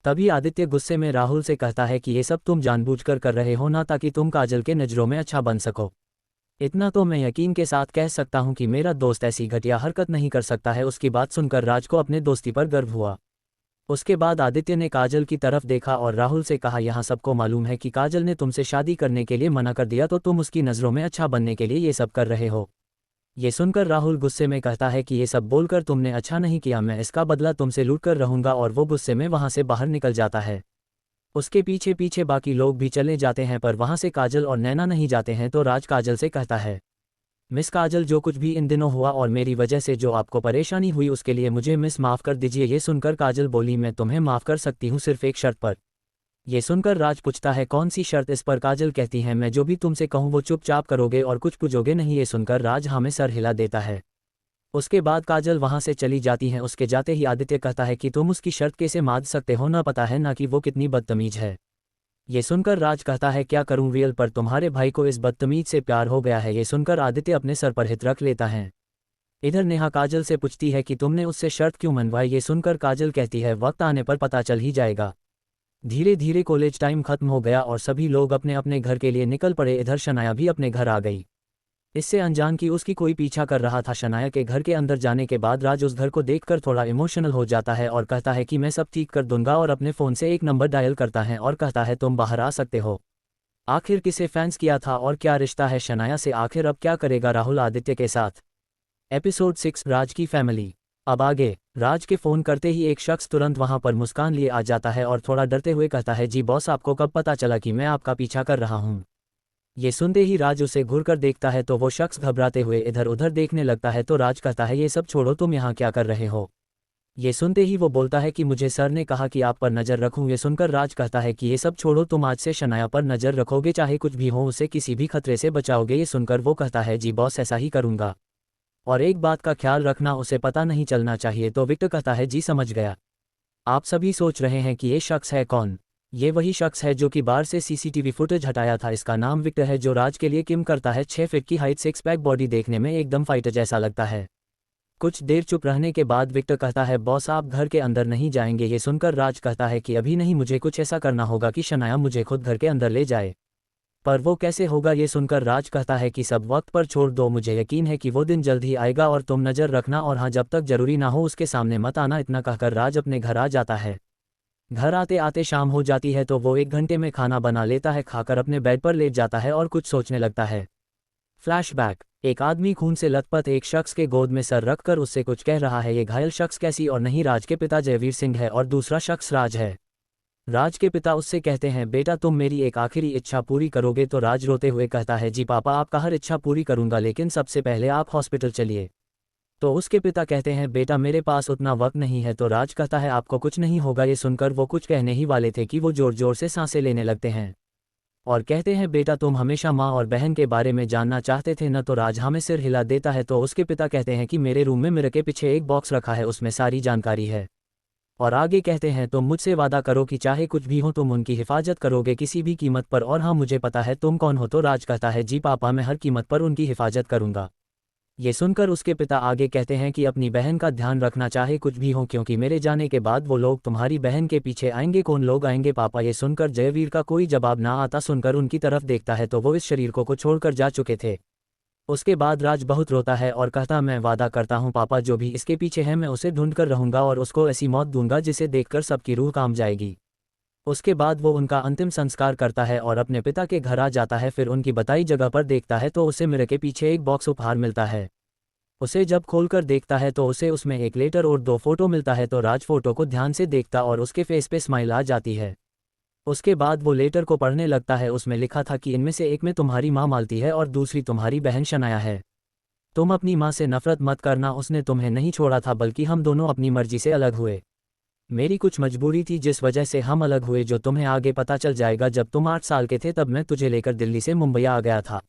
तभी आदित्य गुस्से में राहुल से कहता है कि ये सब तुम जानबूझकर कर रहे हो ना, ताकि तुम काजल के नज़रों में अच्छा बन सको। इतना तो मैं यकीन के साथ कह सकता हूँ कि मेरा दोस्त ऐसी घटिया हरकत नहीं कर सकता है। उसकी बात सुनकर राज को अपने दोस्ती पर गर्व हुआ। उसके बाद आदित्य ने काजल की तरफ देखा और राहुल से कहा, यहाँ सबको मालूम है कि काजल ने तुमसे शादी करने के लिए मना कर दिया, तो तुम उसकी नज़रों में अच्छा बनने के लिए ये सब कर रहे हो। ये सुनकर राहुल गुस्से में कहता है कि ये सब बोलकर तुमने अच्छा नहीं किया, मैं इसका बदला तुमसे लूट कर रहूंगा, और वो गुस्से में वहाँ से बाहर निकल जाता है। उसके पीछे पीछे बाकी लोग भी चले जाते हैं, पर वहाँ से काजल और नैना नहीं जाते हैं। तो राज काजल से कहता है, मिस काजल, जो कुछ भी इन दिनों हुआ और मेरी वजह से जो आपको परेशानी हुई, उसके लिए मुझे मिस माफ़ कर दीजिए। ये सुनकर काजल बोली, मैं तुम्हें माफ़ कर सकती हूँ, सिर्फ एक शर्त पर। ये सुनकर राज पूछता है, कौन सी शर्त? इस पर काजल कहती है, मैं जो भी तुमसे कहूँ वो चुपचाप करोगे और कुछ पूछोगे नहीं। ये सुनकर राज हाँ में सर हिला देता है। उसके बाद काजल वहाँ से चली जाती हैं। उसके जाते ही आदित्य कहता है कि तुम उसकी शर्त कैसे मान सकते हो, ना पता है ना कि वो कितनी बदतमीज है। ये सुनकर राज कहता है, क्या करूं रियल, पर तुम्हारे भाई को इस बदतमीज से प्यार हो गया है। ये सुनकर आदित्य अपने सर पर हित रख लेता है। इधर नेहा काजल से पूछती है कि तुमने उससे शर्त क्यों मनवाई। ये सुनकर काजल कहती है, वक्त आने पर पता चल ही जाएगा। धीरे धीरे कॉलेज टाइम खत्म हो गया और सभी लोग अपने अपने घर के लिए निकल पड़े। इधर शनाया भी अपने घर आ गई। इससे अनजान कि उसकी कोई पीछा कर रहा था। शनाया के घर के अंदर जाने के बाद राज उस घर को देखकर थोड़ा इमोशनल हो जाता है और कहता है कि मैं सब ठीक कर दूंगा, और अपने फ़ोन से एक नंबर डायल करता है और कहता है, तुम बाहर आ सकते हो। आखिर किसे फैंस किया था और क्या रिश्ता है शनाया से, आखिर अब क्या करेगा राहुल आदित्य के साथ। एपिसोड 6, राज की फैमिली। अब आगे। राज के फ़ोन करते ही एक शख्स तुरंत वहां पर मुस्कान लिए आ जाता है और थोड़ा डरते हुए कहता है, जी बॉस, आपको कब पता चला कि मैं आपका पीछा कर रहा हूँ। ये सुनते ही राज उसे घूरकर देखता है तो वो शख्स घबराते हुए इधर उधर देखने लगता है। तो राज कहता है, ये सब छोड़ो, तुम यहाँ क्या कर रहे हो। ये सुनते ही वो बोलता है कि मुझे सर ने कहा कि आप पर नज़र रखूं। ये सुनकर राज कहता है कि ये सब छोड़ो, तुम आज से शनाया पर नज़र रखोगे, चाहे कुछ भी हो, उसे किसी भी खतरे से बचाओगे। ये सुनकर वो कहता है, जी बॉस, ऐसा ही करूँगा, और एक बात का ख्याल रखना, उसे पता नहीं चलना चाहिए। तो विक्टर कहता है, जी समझ गया। आप सभी सोच रहे हैं कि ये शख्स है कौन। ये वही शख्स है जो कि बार से सीसीटीवी फुटेज हटाया था। इसका नाम विक्टर है, जो राज के लिए किम करता है। 6 फीट की हाइट, 6 पैक बॉडी, देखने में एकदम फाइटर जैसा लगता है। कुछ देर चुप रहने के बाद विक्टर कहता है, बॉस आप घर के अंदर नहीं जाएंगे। ये सुनकर राज कहता है कि अभी नहीं, मुझे कुछ ऐसा करना होगा कि शनाया मुझे खुद घर के अंदर ले जाए। पर वो कैसे होगा। ये सुनकर राज कहता है कि सब वक्त पर छोड़ दो, मुझे यकीन है कि वो दिन जल्द ही आएगा, और तुम नज़र रखना, और हाँ, जब तक जरूरी ना हो उसके सामने मत आना। इतना कहकर राज अपने घर आ जाता है। घर आते आते शाम हो जाती है तो वो 1 घंटे में खाना बना लेता है, खाकर अपने बेड पर लेट जाता है और कुछ सोचने लगता है। फ्लैशबैक। एक आदमी खून से लथपथ एक शख्स के गोद में सर रखकर उससे कुछ कह रहा है। ये घायल शख्स कैसी और नहीं राज के पिता जयवीर सिंह है, और दूसरा शख्स राज है। राज के पिता उससे कहते हैं, बेटा तुम मेरी एक आखिरी इच्छा पूरी करोगे। तो राज रोते हुए कहता है, जी पापा, आपका हर इच्छा पूरी करूंगा, लेकिन सबसे पहले आप हॉस्पिटल चलिए। तो उसके पिता कहते हैं, बेटा मेरे पास उतना वक्त नहीं है। तो राज कहता है, आपको कुछ नहीं होगा। ये सुनकर वो कुछ कहने ही वाले थे कि वो जोर जोर से सांसें लेने लगते हैं और कहते हैं, बेटा तुम हमेशा माँ और बहन के बारे में जानना चाहते थे न। तो राज हमें सिर हिला देता है। तो उसके पिता कहते हैं कि मेरे रूम में मिरर के पीछे एक बॉक्स रखा है, उसमें सारी जानकारी है। और आगे कहते हैं, तुम मुझसे वादा करो कि चाहे कुछ भी हो तुम उनकी हिफाजत करोगे किसी भी कीमत पर। और हाँ, मुझे पता है तुम कौन हो। तो राज कहता है, जी पापा, मैं हर कीमत पर उनकी हिफाजत करूंगा। ये सुनकर उसके पिता आगे कहते हैं कि अपनी बहन का ध्यान रखना, चाहे कुछ भी हो, क्योंकि मेरे जाने के बाद वो लोग तुम्हारी बहन के पीछे आएंगे। कौन लोग आएंगे पापा। ये सुनकर जयवीर का कोई जवाब ना आता। सुनकर उनकी तरफ देखता है तो वो इस शरीर को छोड़कर जा चुके थे। उसके बाद राज बहुत रोता है और कहता, मैं वादा करता हूँ पापा, जो भी इसके पीछे है मैं उसे ढूंढ कर रहूंगा और उसको ऐसी मौत दूंगा जिसे देखकर सबकी रूह काम जाएगी। उसके बाद वो उनका अंतिम संस्कार करता है और अपने पिता के घर आ जाता है। फिर उनकी बताई जगह पर देखता है तो उसे मिरर के पीछे एक बॉक्स उपहार मिलता है। उसे जब खोलकर देखता है तो उसे उसमें एक लेटर और 2 फोटो मिलता है। तो राज फोटो को ध्यान से देखता और उसके फेस पे स्माइल आ जाती है। उसके बाद वो लेटर को पढ़ने लगता है। उसमें लिखा था कि इनमें से एक में तुम्हारी माँ मालती है और दूसरी तुम्हारी बहन शनाया है। तुम अपनी माँ से नफरत मत करना, उसने तुम्हें नहीं छोड़ा था, बल्कि हम दोनों अपनी मर्जी से अलग हुए। मेरी कुछ मजबूरी थी जिस वजह से हम अलग हुए, जो तुम्हें आगे पता चल जाएगा। जब तुम 8 साल के थे तब मैं तुझे लेकर दिल्ली से मुंबई आ गया था।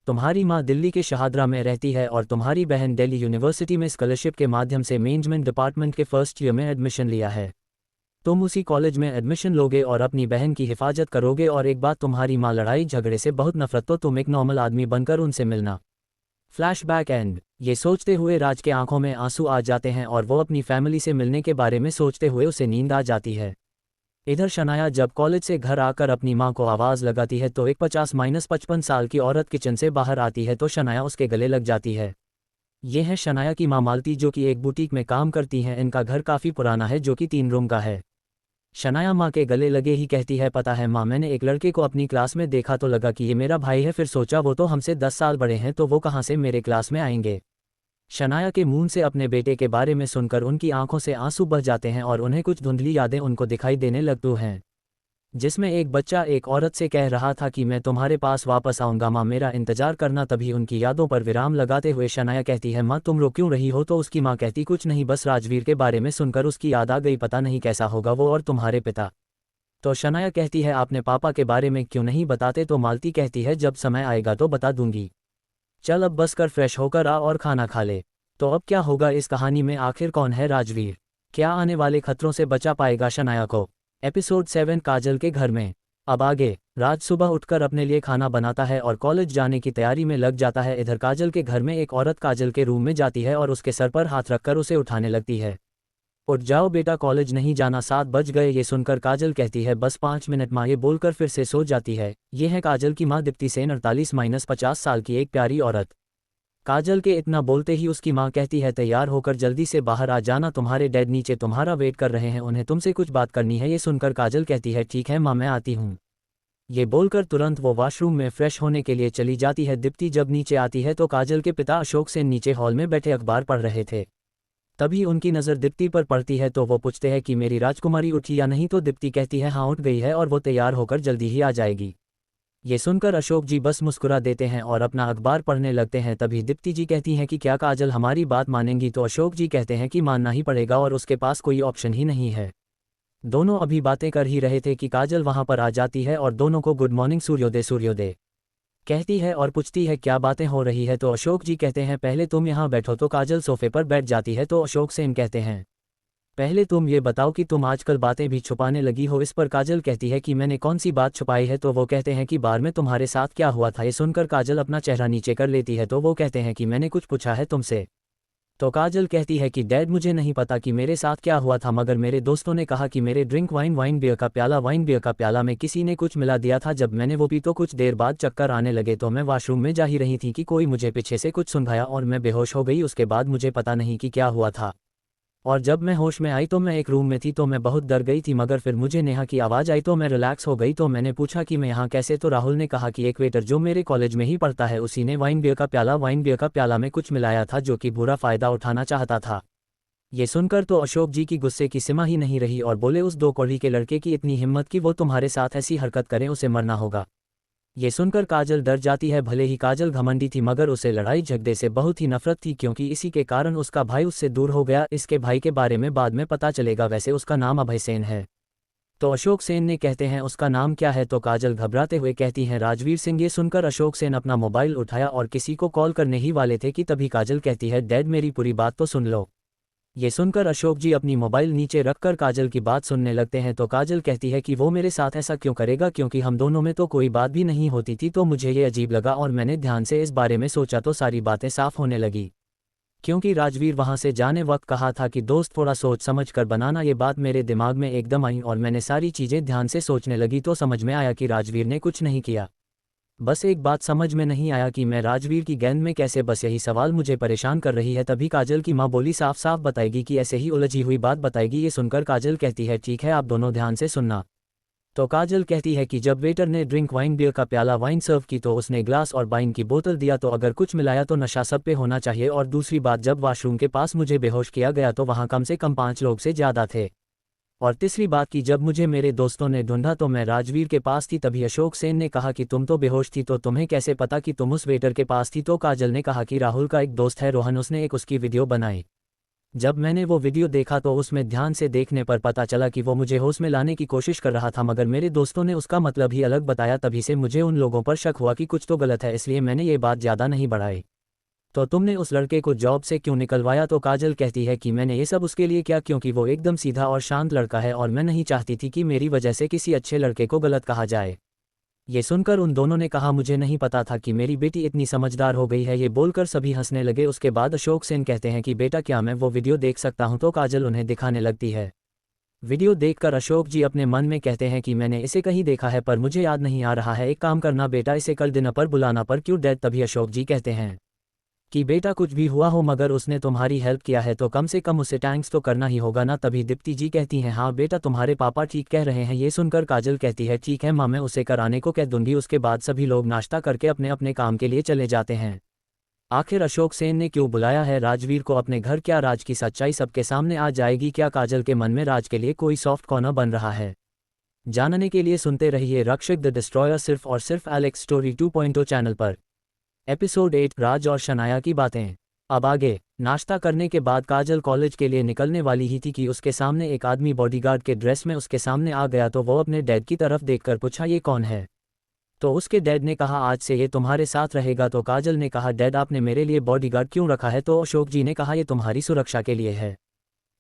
तुम्हारी माँ दिल्ली के शहादरा में रहती है और तुम्हारी बहन दिल्ली यूनिवर्सिटी में स्कॉलरशिप के माध्यम से मैनेजमेंट डिपार्टमेंट के फर्स्ट ईयर में एडमिशन लिया है। तुम उसी कॉलेज में एडमिशन लोगे और अपनी बहन की हिफाजत करोगे और एक बात तुम्हारी माँ लड़ाई झगड़े से बहुत नफरत तो तुम एक नॉर्मल आदमी बनकर उनसे मिलना। Flashback and. ये सोचते हुए राज के आंखों में आंसू आ जाते हैं और वो अपनी फैमिली से मिलने के बारे में सोचते हुए उसे नींद आ जाती है। इधर शनाया जब कॉलेज से घर आकर अपनी मां को आवाज़ लगाती है तो एक 50-55 साल की औरत किचन से बाहर आती है तो शनाया उसके गले लग जाती है। ये है शनाया की मां मालती जो कि एक बुटीक में काम करती हैं। इनका घर काफ़ी पुराना है जो कि 3 रूम का है। शनाया मां के गले लगे ही कहती है, पता है मां, मैंने एक लड़के को अपनी क्लास में देखा तो लगा कि ये मेरा भाई है, फिर सोचा वो तो हमसे 10 साल बड़े हैं तो वो कहाँ से मेरे क्लास में आएंगे। शनाया के मुंह से अपने बेटे के बारे में सुनकर उनकी आंखों से आंसू बह जाते हैं और उन्हें कुछ धुंधली यादें उनको दिखाई देने लगती हैं, जिसमें एक बच्चा एक औरत से कह रहा था कि मैं तुम्हारे पास वापस आऊंगा मां, मेरा इंतजार करना। तभी उनकी यादों पर विराम लगाते हुए शनाया कहती है, मां तुम रो क्यों रही हो। तो उसकी मां कहती, कुछ नहीं, बस राजवीर के बारे में सुनकर उसकी याद आ गई, पता नहीं कैसा होगा वो और तुम्हारे पिता। तो शनाया कहती है, आपने पापा के बारे में क्यों नहीं बताते। तो मालती कहती है, जब समय आएगा तो बता दूंगी, चल अब बस कर फ्रेश होकर आ और खाना खा ले। तो अब क्या होगा इस कहानी में, आखिर कौन है राजवीर, क्या आने वाले खतरों से बचा पाएगा शनाया को। एपिसोड 7 काजल के घर में। अब आगे। राज सुबह उठकर अपने लिए खाना बनाता है और कॉलेज जाने की तैयारी में लग जाता है। इधर काजल के घर में एक औरत काजल के रूम में जाती है और उसके सर पर हाथ रखकर उसे उठाने लगती है। उठ जाओ बेटा, कॉलेज नहीं जाना, 7 बज गए। ये सुनकर काजल कहती है, बस 5 मिनट माँ, ये बोलकर फिर से सो जाती है। ये है काजल की माँ दीप्ति सेन, 48-50 साल की एक प्यारी औरत। काजल के इतना बोलते ही उसकी माँ कहती है, तैयार होकर जल्दी से बाहर आ जाना, तुम्हारे डैड नीचे तुम्हारा वेट कर रहे हैं, उन्हें तुमसे कुछ बात करनी है। ये सुनकर काजल कहती है, ठीक है माँ, मैं आती हूँ। ये बोलकर तुरंत वो वॉशरूम में फ्रेश होने के लिए चली जाती है। दीप्ति जब नीचे आती है तो काजल के पिता अशोक सेन नीचे हॉल में बैठे अखबार पढ़ रहे थे। तभी उनकी नज़र दीप्ति पर पड़ती है तो वो पूछते हैं कि मेरी राजकुमारी उठी या नहीं। तो दीप्ति कहती है, हाँ उठ गई है और वो तैयार होकर जल्दी ही आ जाएगी। ये सुनकर अशोक जी बस मुस्कुरा देते हैं और अपना अखबार पढ़ने लगते हैं। तभी दीप्ति जी कहती हैं कि क्या काजल हमारी बात मानेंगी। तो अशोक जी कहते हैं कि मानना ही पड़ेगा और उसके पास कोई ऑप्शन ही नहीं है। दोनों अभी बातें कर ही रहे थे कि काजल वहां पर आ जाती है और दोनों को गुड मॉर्निंग सूर्योदय सूर्योदय कहती है और पूछती है क्या बातें हो रही है। तो अशोक जी कहते हैं, पहले तुम यहाँ बैठो। तो काजल सोफे पर बैठ जाती है। तो अशोक सेन कहते हैं, पहले तुम ये बताओ कि तुम आजकल बातें भी छुपाने लगी हो। इस पर काजल कहती है कि मैंने कौन सी बात छुपाई है। तो वो कहते हैं कि बार में तुम्हारे साथ क्या हुआ था। ये सुनकर काजल अपना चेहरा नीचे कर लेती है। तो वो कहते हैं कि मैंने कुछ पूछा है तुमसे। तो काजल कहती है कि डैड मुझे नहीं पता कि मेरे साथ क्या हुआ था, मगर मेरे दोस्तों ने कहा कि मेरे ड्रिंक वाइन बियर का प्याला में किसी ने कुछ मिला दिया था। जब मैंने वो पी तो कुछ देर बाद चक्कर आने लगे तो मैं वॉशरूम में जा ही रही थी कि कोई मुझे पीछे से कुछ सुंघाया और मैं बेहोश हो गई। उसके बाद मुझे पता नहीं कि क्या हुआ था और जब मैं होश में आई तो मैं एक रूम में थी। तो मैं बहुत डर गई थी, मगर फिर मुझे नेहा की आवाज़ आई तो मैं रिलैक्स हो गई। तो मैंने पूछा कि मैं यहाँ कैसे। तो राहुल ने कहा कि एक वेटर जो मेरे कॉलेज में ही पढ़ता है उसी ने वाइन बियर का प्याला में कुछ मिलाया था जो कि बुरा फ़ायदा उठाना चाहता था। ये सुनकर तो अशोक जी की गुस्से की सीमा ही नहीं रही और बोले, उस 2 कौड़ी के लड़के की इतनी हिम्मत कि वो तुम्हारे साथ ऐसी हरकत करें, उसे मरना होगा। ये सुनकर काजल डर जाती है। भले ही काजल घमंडी थी मगर उसे लड़ाई झगड़े से बहुत ही नफरत थी, क्योंकि इसी के कारण उसका भाई उससे दूर हो गया। इसके भाई के बारे में बाद में पता चलेगा, वैसे उसका नाम अभय सेन है। तो अशोक सेन ने कहते हैं, उसका नाम क्या है। तो काजल घबराते हुए कहती हैं, राजवीर सिंह। ये सुनकर अशोक सेन अपना मोबाइल उठाया और किसी को कॉल करने ही वाले थे कि तभी काजल कहती है, डैड मेरी पूरी बात तो सुन लो। ये सुनकर अशोक जी अपनी मोबाइल नीचे रखकर काजल की बात सुनने लगते हैं। तो काजल कहती है कि वो मेरे साथ ऐसा क्यों करेगा, क्योंकि हम दोनों में तो कोई बात भी नहीं होती थी। तो मुझे ये अजीब लगा और मैंने ध्यान से इस बारे में सोचा तो सारी बातें साफ होने लगी, क्योंकि राजवीर वहां से जाने वक्त कहा था कि दोस्त थोड़ा सोच समझ कर बनाना। ये बात मेरे दिमाग में एकदम आई और मैंने सारी चीज़ें ध्यान से सोचने लगी तो समझ में आया कि राजवीर ने कुछ नहीं किया। बस एक बात समझ में नहीं आया कि मैं राजवीर की गेंद में कैसे, बस यही सवाल मुझे परेशान कर रही है। तभी काजल की माँ बोली, साफ साफ बताएगी कि ऐसे ही उलझी हुई बात बताएगी। ये सुनकर काजल कहती है, ठीक है आप दोनों ध्यान से सुनना। तो काजल कहती है कि जब वेटर ने ड्रिंक वाइन बियर का प्याला वाइन सर्व की तो उसने ग्लास और वाइन की बोतल दिया। तो अगर कुछ मिलाया तो नशा सब पे होना चाहिए। और दूसरी बात, जब वॉशरूम के पास मुझे बेहोश किया गया तो वहाँ कम से कम 5 लोग से ज़्यादा थे। और तीसरी बात की, जब मुझे मेरे दोस्तों ने ढूंढा तो मैं राजवीर के पास थी। तभी अशोक सेन ने कहा कि तुम तो बेहोश थी, तो तुम्हें कैसे पता कि तुम उस वेटर के पास थी। तो काजल ने कहा कि राहुल का एक दोस्त है रोहन, उसने एक उसकी वीडियो बनाई। जब मैंने वो वीडियो देखा तो उसमें ध्यान से देखने पर पता चला कि वो मुझे होश में लाने की कोशिश कर रहा था, मगर मेरे दोस्तों ने उसका मतलब ही अलग बताया। तभी से मुझे उन लोगों पर शक हुआ कि कुछ तो गलत है, इसलिए मैंने ये बात ज़्यादा नहीं बढ़ाई। तो तुमने उस लड़के को जॉब से क्यों निकलवाया? तो काजल कहती है कि मैंने ये सब उसके लिए किया क्योंकि वो एकदम सीधा और शांत लड़का है और मैं नहीं चाहती थी कि मेरी वजह से किसी अच्छे लड़के को गलत कहा जाए। ये सुनकर उन दोनों ने कहा मुझे नहीं पता था कि मेरी बेटी इतनी समझदार हो गई है। ये बोलकर सभी हंसने लगे। उसके बाद अशोक सेन कहते हैं कि बेटा क्या मैं वो वीडियो देख सकता हूँ? तो काजल उन्हें दिखाने लगती है। वीडियो देखकर अशोक जी अपने मन में कहते हैं कि मैंने इसे कहीं देखा है पर मुझे याद नहीं आ रहा है। एक काम करना बेटा, इसे कल डिनर पर बुलाना। पर क्यों डैड? तभी अशोक जी कहते हैं कि बेटा कुछ भी हुआ हो मगर उसने तुम्हारी हेल्प किया है तो कम से कम उसे थैंक्स तो करना ही होगा ना। तभी दीप्ति जी कहती हैं हाँ बेटा तुम्हारे पापा ठीक कह रहे हैं। ये सुनकर काजल कहती है ठीक है माँ, मैं उसे कराने को कह दूंगी। उसके बाद सभी लोग नाश्ता करके अपने अपने काम के लिए चले जाते हैं। आखिर अशोक सेन ने क्यों बुलाया है राजवीर को अपने घर? क्या राज की सच्चाई सबके सामने आ जाएगी? क्या काजल के मन में राज के लिए कोई सॉफ्ट कॉर्नर बन रहा है? जानने के लिए सुनते रहिए रक्षक द डिस्ट्रॉयर सिर्फ और सिर्फ एलेक्स स्टोरी 2.0 चैनल पर। एपिसोड 8 राज और शनाया की बातें। अब आगे। नाश्ता करने के बाद काजल कॉलेज के लिए निकलने वाली ही थी कि उसके सामने एक आदमी बॉडीगार्ड के ड्रेस में उसके सामने आ गया। तो वो अपने डैड की तरफ देखकर पूछा ये कौन है? तो उसके डैड ने कहा आज से ये तुम्हारे साथ रहेगा। तो काजल ने कहा डैड आपने मेरे लिए बॉडीगार्ड क्यों रखा है? तो अशोक जी ने कहा ये तुम्हारी सुरक्षा के लिए है,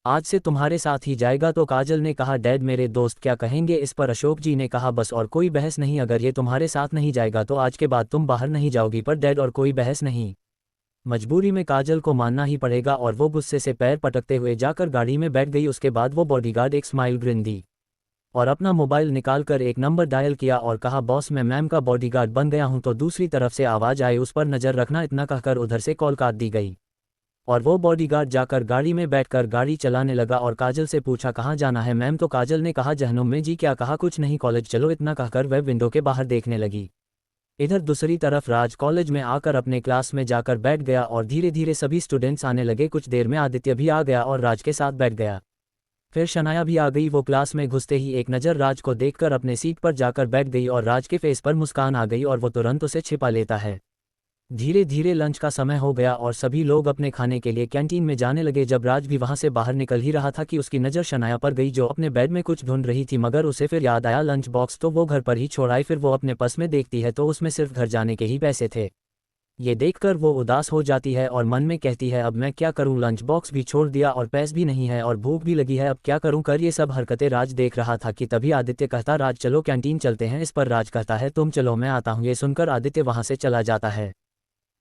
आज से तुम्हारे साथ ही जाएगा। तो काजल ने कहा डैड मेरे दोस्त क्या कहेंगे? इस पर अशोक जी ने कहा बस और कोई बहस नहीं, अगर ये तुम्हारे साथ नहीं जाएगा तो आज के बाद तुम बाहर नहीं जाओगी। पर डैड और कोई बहस नहीं। मजबूरी में काजल को मानना ही पड़ेगा और वो गुस्से से पैर पटकते हुए जाकर गाड़ी में बैठ गई। उसके बाद वो बॉडीगार्ड एक स्माइल ग्रिन दी और अपना मोबाइल निकालकर एक नंबर डायल किया और कहा बॉस मैं मैम का बॉडीगार्ड बन गया हूं। तो दूसरी तरफ से आवाज़ आई उस पर नज़र रखना। इतना कहकर उधर से कॉल काट दी गई और वो बॉडीगार्ड जाकर गाड़ी में बैठकर गाड़ी चलाने लगा और काजल से पूछा कहाँ जाना है मैम? तो काजल ने कहा जहन्नुम में। जी क्या कहा? कुछ नहीं कॉलेज चलो। इतना कहकर वह विंडो के बाहर देखने लगी। इधर दूसरी तरफ राज कॉलेज में आकर अपने क्लास में जाकर बैठ गया और धीरे धीरे सभी स्टूडेंट्स आने लगे। कुछ देर में आदित्य भी आ गया और राज के साथ बैठ गया। फिर शनाया भी आ गई। वो क्लास में घुसते ही एक नज़र राज को देखकर अपने सीट पर जाकर बैठ गई और राज के फेस पर मुस्कान आ गई और वो तुरंत उसे छिपा लेता है। धीरे धीरे लंच का समय हो गया और सभी लोग अपने खाने के लिए कैंटीन में जाने लगे। जब राज भी वहां से बाहर निकल ही रहा था कि उसकी नज़र शनाया पर गई जो अपने बेड में कुछ ढूंढ रही थी, मगर उसे फिर याद आया लंच बॉक्स तो वो घर पर ही छोड़ आई। फिर वो अपने पर्स में देखती है तो उसमें सिर्फ घर जाने के ही पैसे थे। ये देखकर वो उदास हो जाती है और मन में कहती है अब मैं क्या करूं? लंच बॉक्स भी छोड़ दिया और पैसे भी नहीं है और भूख भी लगी है, अब क्या करूं? कर ये सब हरकतें राज देख रहा था कि तभी आदित्य कहता राज चलो कैंटीन चलते हैं। इस पर राज कहता है तुम चलो मैं आता हूं। ये सुनकर आदित्य वहां से चला जाता है।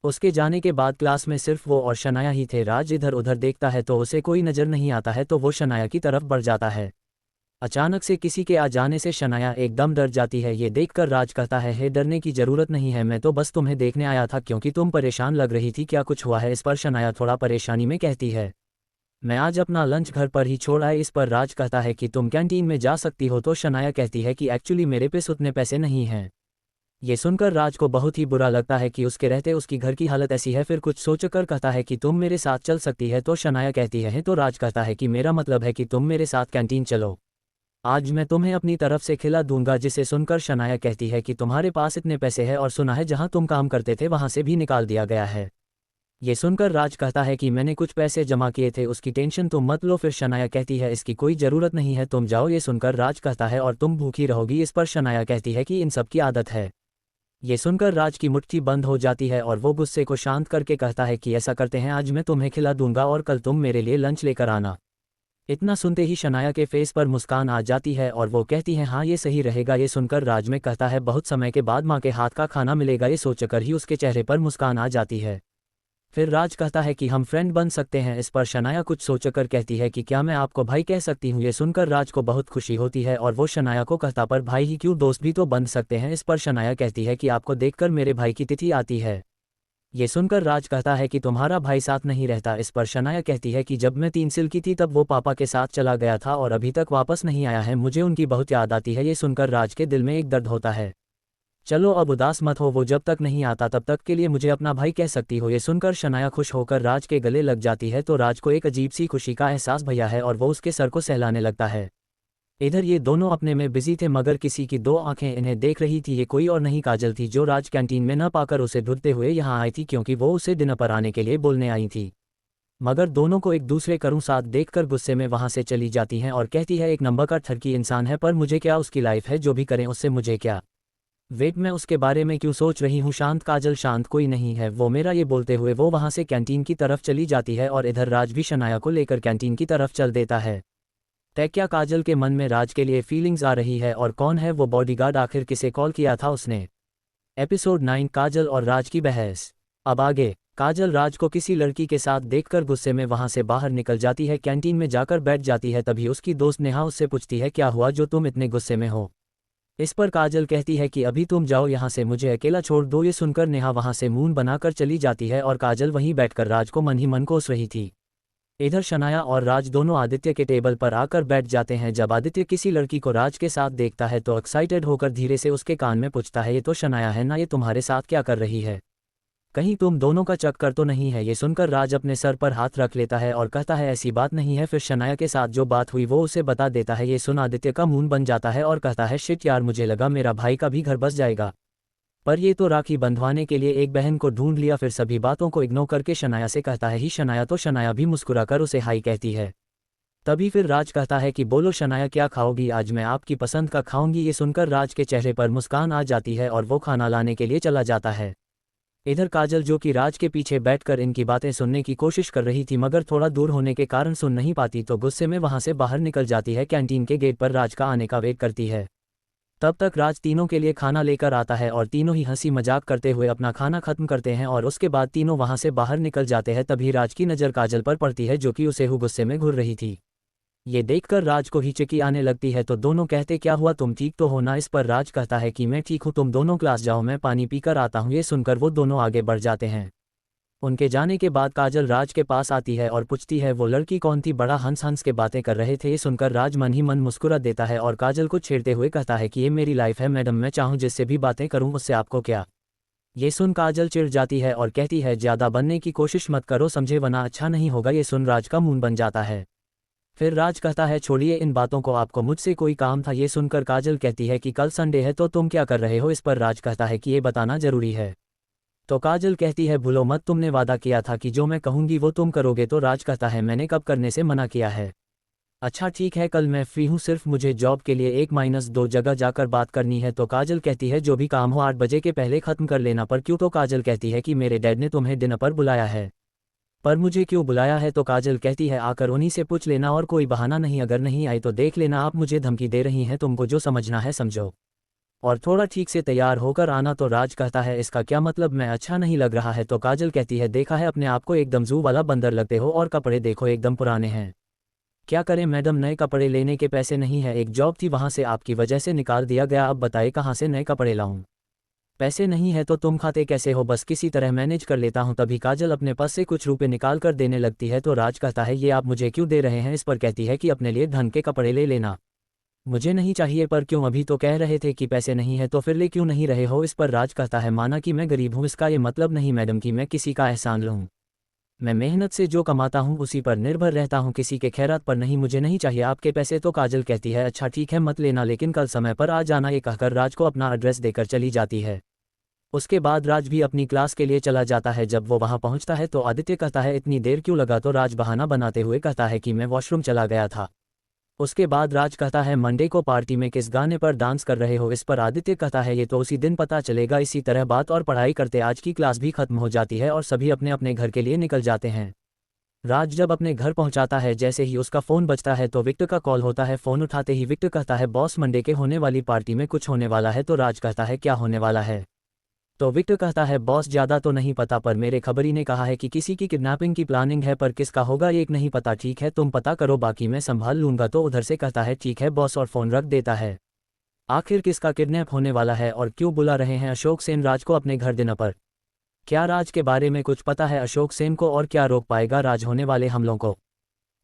उसके जाने के बाद क्लास में सिर्फ वो और शनाया ही थे। राज इधर उधर देखता है तो उसे कोई नज़र नहीं आता है तो वो शनाया की तरफ बढ़ जाता है। अचानक से किसी के आ जाने से शनाया एकदम डर जाती है। ये देखकर राज कहता है हे डरने की ज़रूरत नहीं है, मैं तो बस तुम्हें देखने आया था क्योंकि तुम परेशान लग रही थी, क्या कुछ हुआ है? इस पर शनाया थोड़ा परेशानी में कहती है मैं आज अपना लंच घर पर ही छोड़ आए। इस पर राज कहता है कि तुम कैंटीन में जा सकती हो। तो शनाया कहती है कि एक्चुअली मेरे पास उतने पैसे नहीं हैं। ये सुनकर राज को बहुत ही बुरा लगता है कि उसके रहते उसकी घर की हालत ऐसी है। फिर कुछ सोचकर कहता है कि तुम मेरे साथ चल सकती है। तो शनाया कहती है तो राज कहता है कि मेरा मतलब है कि तुम मेरे साथ कैंटीन चलो, आज मैं तुम्हें अपनी तरफ से खिला दूंगा। जिसे सुनकर शनाया कहती है कि तुम्हारे पास इतने पैसे हैं और सुना है जहां तुम काम करते थे वहां से भी निकाल दिया गया है। ये सुनकर राज कहता है कि मैंने कुछ पैसे जमा किए थे, उसकी टेंशन तुम मत लो। फिर शनाया कहती है इसकी कोई ज़रूरत नहीं है, तुम जाओ। ये सुनकर राज कहता है और तुम भूखी रहोगी। इस पर शनाया कहती है कि इन सब की आदत है। ये सुनकर राज की मुट्ठी बंद हो जाती है और वो गुस्से को शांत करके कहता है कि ऐसा करते हैं, आज मैं तुम्हें खिला दूंगा और कल तुम मेरे लिए लंच लेकर आना। इतना सुनते ही शनाया के फेस पर मुस्कान आ जाती है और वो कहती है हाँ ये सही रहेगा। ये सुनकर राज में कहता है बहुत समय के बाद माँ के हाथ का खाना मिलेगा। ये सोचकर ही उसके चेहरे पर मुस्कान आ जाती है। फिर राज कहता है कि हम फ्रेंड बन सकते हैं। इस पर शनाया कुछ सोचकर कहती है कि क्या मैं आपको भाई कह सकती हूँ? ये सुनकर राज को बहुत खुशी होती है और वो शनाया को कहता पर भाई ही क्यों, दोस्त भी तो बन सकते हैं। इस पर शनाया कहती है कि आपको देखकर मेरे भाई की तिथि आती है। ये सुनकर राज कहता है कि तुम्हारा भाई साथ नहीं रहता। इस पर शनाया कहती है कि जब मैं 3 साल की थी तब वो पापा के साथ चला गया था और अभी तक वापस नहीं आया है, मुझे उनकी बहुत याद आती है। ये सुनकर राज के दिल में एक दर्द होता है। चलो अब उदास मत हो, वो जब तक नहीं आता तब तक के लिए मुझे अपना भाई कह सकती हो। ये सुनकर शनाया खुश होकर राज के गले लग जाती है तो राज को एक अजीब सी खुशी का एहसास भैया है और वो उसके सर को सहलाने लगता है। इधर ये दोनों अपने में बिजी थे मगर किसी की 2 आंखें इन्हें देख रही थी। ये कोई और नहीं काजल थी जो राज कैंटीन में न पाकर उसे ढूंढते हुए यहाँ आई थी क्योंकि वो उसे डिनर पर आने के लिए बोलने आई थी। मगर दोनों को एक दूसरे करूँ साथ देखकर गुस्से में वहाँ से चली जाती हैं और कहती है एक नंबर का ठरकी इंसान है, पर मुझे क्या, उसकी लाइफ है, जो भी करें उससे मुझे क्या। वेट, मैं उसके बारे में क्यों सोच रही हूँ? शांत काजल, शांत कोई नहीं है वो मेरा। ये बोलते हुए वो वहाँ से कैंटीन की तरफ चली जाती है और इधर राज भी शनाया को लेकर कैंटीन की तरफ चल देता है। तय क्या काजल के मन में राज के लिए फीलिंग्स आ रही है और कौन है वो बॉडीगार्ड? आखिर किसे कॉल किया था उसने? एपिसोड 9, काजल और राज की बहस। अब आगे। काजल राज को किसी लड़की के साथ देखकर गुस्से में वहां से बाहर निकल जाती है, कैंटीन में जाकर बैठ जाती है। तभी उसकी दोस्त नेहा उससे पूछती है, क्या हुआ जो तुम इतने गुस्से में हो? इस पर काजल कहती है कि अभी तुम जाओ यहाँ से, मुझे अकेला छोड़ दो। ये सुनकर नेहा वहां से मून बनाकर चली जाती है और काजल वहीं बैठकर राज को मन ही मन कोस रही थी। इधर शनाया और राज दोनों आदित्य के टेबल पर आकर बैठ जाते हैं। जब आदित्य किसी लड़की को राज के साथ देखता है तो एक्साइटेड होकर धीरे से उसके कान में पूछता है, ये तो शनाया है ना, ये तुम्हारे साथ क्या कर रही है? कहीं तुम दोनों का चक्कर तो नहीं है? ये सुनकर राज अपने सर पर हाथ रख लेता है और कहता है, ऐसी बात नहीं है। फिर शनाया के साथ जो बात हुई वो उसे बता देता है। ये सुन आदित्य का मून बन जाता है और कहता है, शिट यार, मुझे लगा मेरा भाई का भी घर बस जाएगा, पर ये तो राखी बंधवाने के लिए एक बहन को ढूंढ लिया। फिर सभी बातों को इग्नोर करके शनाया से कहता है, ही शनाया? तो शनाया भी मुस्कुराकर उसे हाई कहती है। तभी फिर राज कहता है कि बोलो शनाया, क्या खाओगी? आज मैं आपकी पसंद का खाऊंगी। ये सुनकर राज के चेहरे पर मुस्कान आ जाती है और वो खाना लाने के लिए चला जाता है। इधर काजल, जो कि राज के पीछे बैठकर इनकी बातें सुनने की कोशिश कर रही थी मगर थोड़ा दूर होने के कारण सुन नहीं पाती, तो गुस्से में वहां से बाहर निकल जाती है। कैंटीन के गेट पर राज का आने का वेट करती है। तब तक राज तीनों के लिए खाना लेकर आता है और तीनों ही हंसी मजाक करते हुए अपना खाना खत्म करते हैं और उसके बाद तीनों वहां से बाहर निकल जाते हैं। तभी राज की नज़र काजल पर पड़ती है, जो कि उसे गुस्से में घूर रही थी। ये देखकर राज को हिचकी आने लगती है, तो दोनों कहते, क्या हुआ, तुम ठीक तो हो ना? इस पर राज कहता है कि मैं ठीक हूँ, तुम दोनों क्लास जाओ, मैं पानी पीकर आता हूँ। ये सुनकर वो दोनों आगे बढ़ जाते हैं। उनके जाने के बाद काजल राज के पास आती है और पूछती है, वो लड़की कौन थी? बड़ा हंस हंस के बातें कर रहे थे। ये सुनकर राज मन ही मन मुस्कुरा देता है और काजल को छेड़ते हुए कहता है कि ये मेरी लाइफ है मैडम, मैं चाहूँ जिससे भी बातें करूँ, उससे आपको क्या? ये सुन काजल चिढ़ जाती है और कहती है, ज़्यादा बनने की कोशिश मत करो समझे, वरना अच्छा नहीं होगा। ये सुन राज का मुंह बन जाता है। फिर राज कहता है, छोड़िए इन बातों को, आपको मुझसे कोई काम था? ये सुनकर काजल कहती है कि कल संडे है तो तुम क्या कर रहे हो? इस पर राज कहता है कि ये बताना जरूरी है। तो काजल कहती है, भूलो मत, तुमने वादा किया था कि जो मैं कहूंगी वो तुम करोगे। तो राज कहता है, मैंने कब करने से मना किया है? अच्छा ठीक है, कल मैं फ्री हूँ, सिर्फ मुझे जॉब के लिए 1-2 जगह जाकर बात करनी है। तो काजल कहती है, जो भी काम हो 8 बजे के पहले खत्म कर लेना। पर क्यों? तो काजल कहती है कि मेरे डैड ने तुम्हें डिनर पर बुलाया है। पर मुझे क्यों बुलाया है? तो काजल कहती है, आकर उन्हीं से पूछ लेना और कोई बहाना नहीं, अगर नहीं आई तो देख लेना। आप मुझे धमकी दे रही हैं, तुमको जो समझना है समझो और थोड़ा ठीक से तैयार होकर आना। तो राज कहता है, इसका क्या मतलब, मैं अच्छा नहीं लग रहा है? तो काजल कहती है, देखा है अपने आप को, एकदम जू वाला बंदर लगते हो और कपड़े देखो एकदम पुराने हैं। क्या करें मैडम, नए कपड़े लेने के पैसे नहीं है, एक जॉब थी वहाँ से आपकी वजह से निकाल दिया गया, अब बताए कहाँ से नए कपड़े लाऊं? पैसे नहीं है तो तुम खाते कैसे हो? बस किसी तरह मैनेज कर लेता हूँ। तभी काजल अपने पास से कुछ रुपए निकाल कर देने लगती है। तो राज कहता है, ये आप मुझे क्यों दे रहे हैं? इस पर कहती है कि अपने लिए ढंग के कपड़े ले लेना। मुझे नहीं चाहिए। पर क्यों? अभी तो कह रहे थे कि पैसे नहीं है, तो फिर ले क्यों नहीं रहे हो? इस पर राज कहता है, माना कि मैं गरीब हूँ, इसका ये मतलब नहीं मैडम कि मैं किसी का एहसान लूँ। मैं मेहनत से जो कमाता हूँ उसी पर निर्भर रहता हूँ, किसी के खैरात पर नहीं। मुझे नहीं चाहिए आपके पैसे। तो काजल कहती है, अच्छा ठीक है मत लेना, लेकिन कल समय पर आ जाना। ये कहकर राज को अपना एड्रेस देकर चली जाती है। उसके बाद राज भी अपनी क्लास के लिए चला जाता है। जब वो वहां पहुंचता है तो आदित्य कहता है, इतनी देर क्यों लगा? तो राज बहाना बनाते हुए कहता है कि मैं वॉशरूम चला गया था। उसके बाद राज कहता है, मंडे को पार्टी में किस गाने पर डांस कर रहे हो? इस पर आदित्य कहता है, ये तो उसी दिन पता चलेगा। इसी तरह बात और पढ़ाई करते आज की क्लास भी खत्म हो जाती है और सभी अपने अपने घर के लिए निकल जाते हैं। राज जब अपने घर पहुंचाता है, जैसे ही उसका फ़ोन बजता है तो विक्टर का कॉल होता है। फ़ोन उठाते ही विक्टर कहता है, बॉस मंडे के होने वाली पार्टी में कुछ होने वाला है। तो राज कहता है, क्या होने वाला है? तो विक्टर कहता है, बॉस ज़्यादा तो नहीं पता, पर मेरे खबरी ने कहा है कि किसी की किडनैपिंग की प्लानिंग है, पर किसका होगा एक नहीं पता। ठीक है तुम पता करो, बाकी मैं संभाल लूंगा। तो उधर से कहता है, ठीक है बॉस, और फ़ोन रख देता है। आखिर किसका किडनैप होने वाला है और क्यों बुला रहे हैं अशोक सेन राज को अपने घर डिनर पर? क्या राज के बारे में कुछ पता है अशोक सेन को, और क्या रोक पाएगा राज होने वाले हमलों को?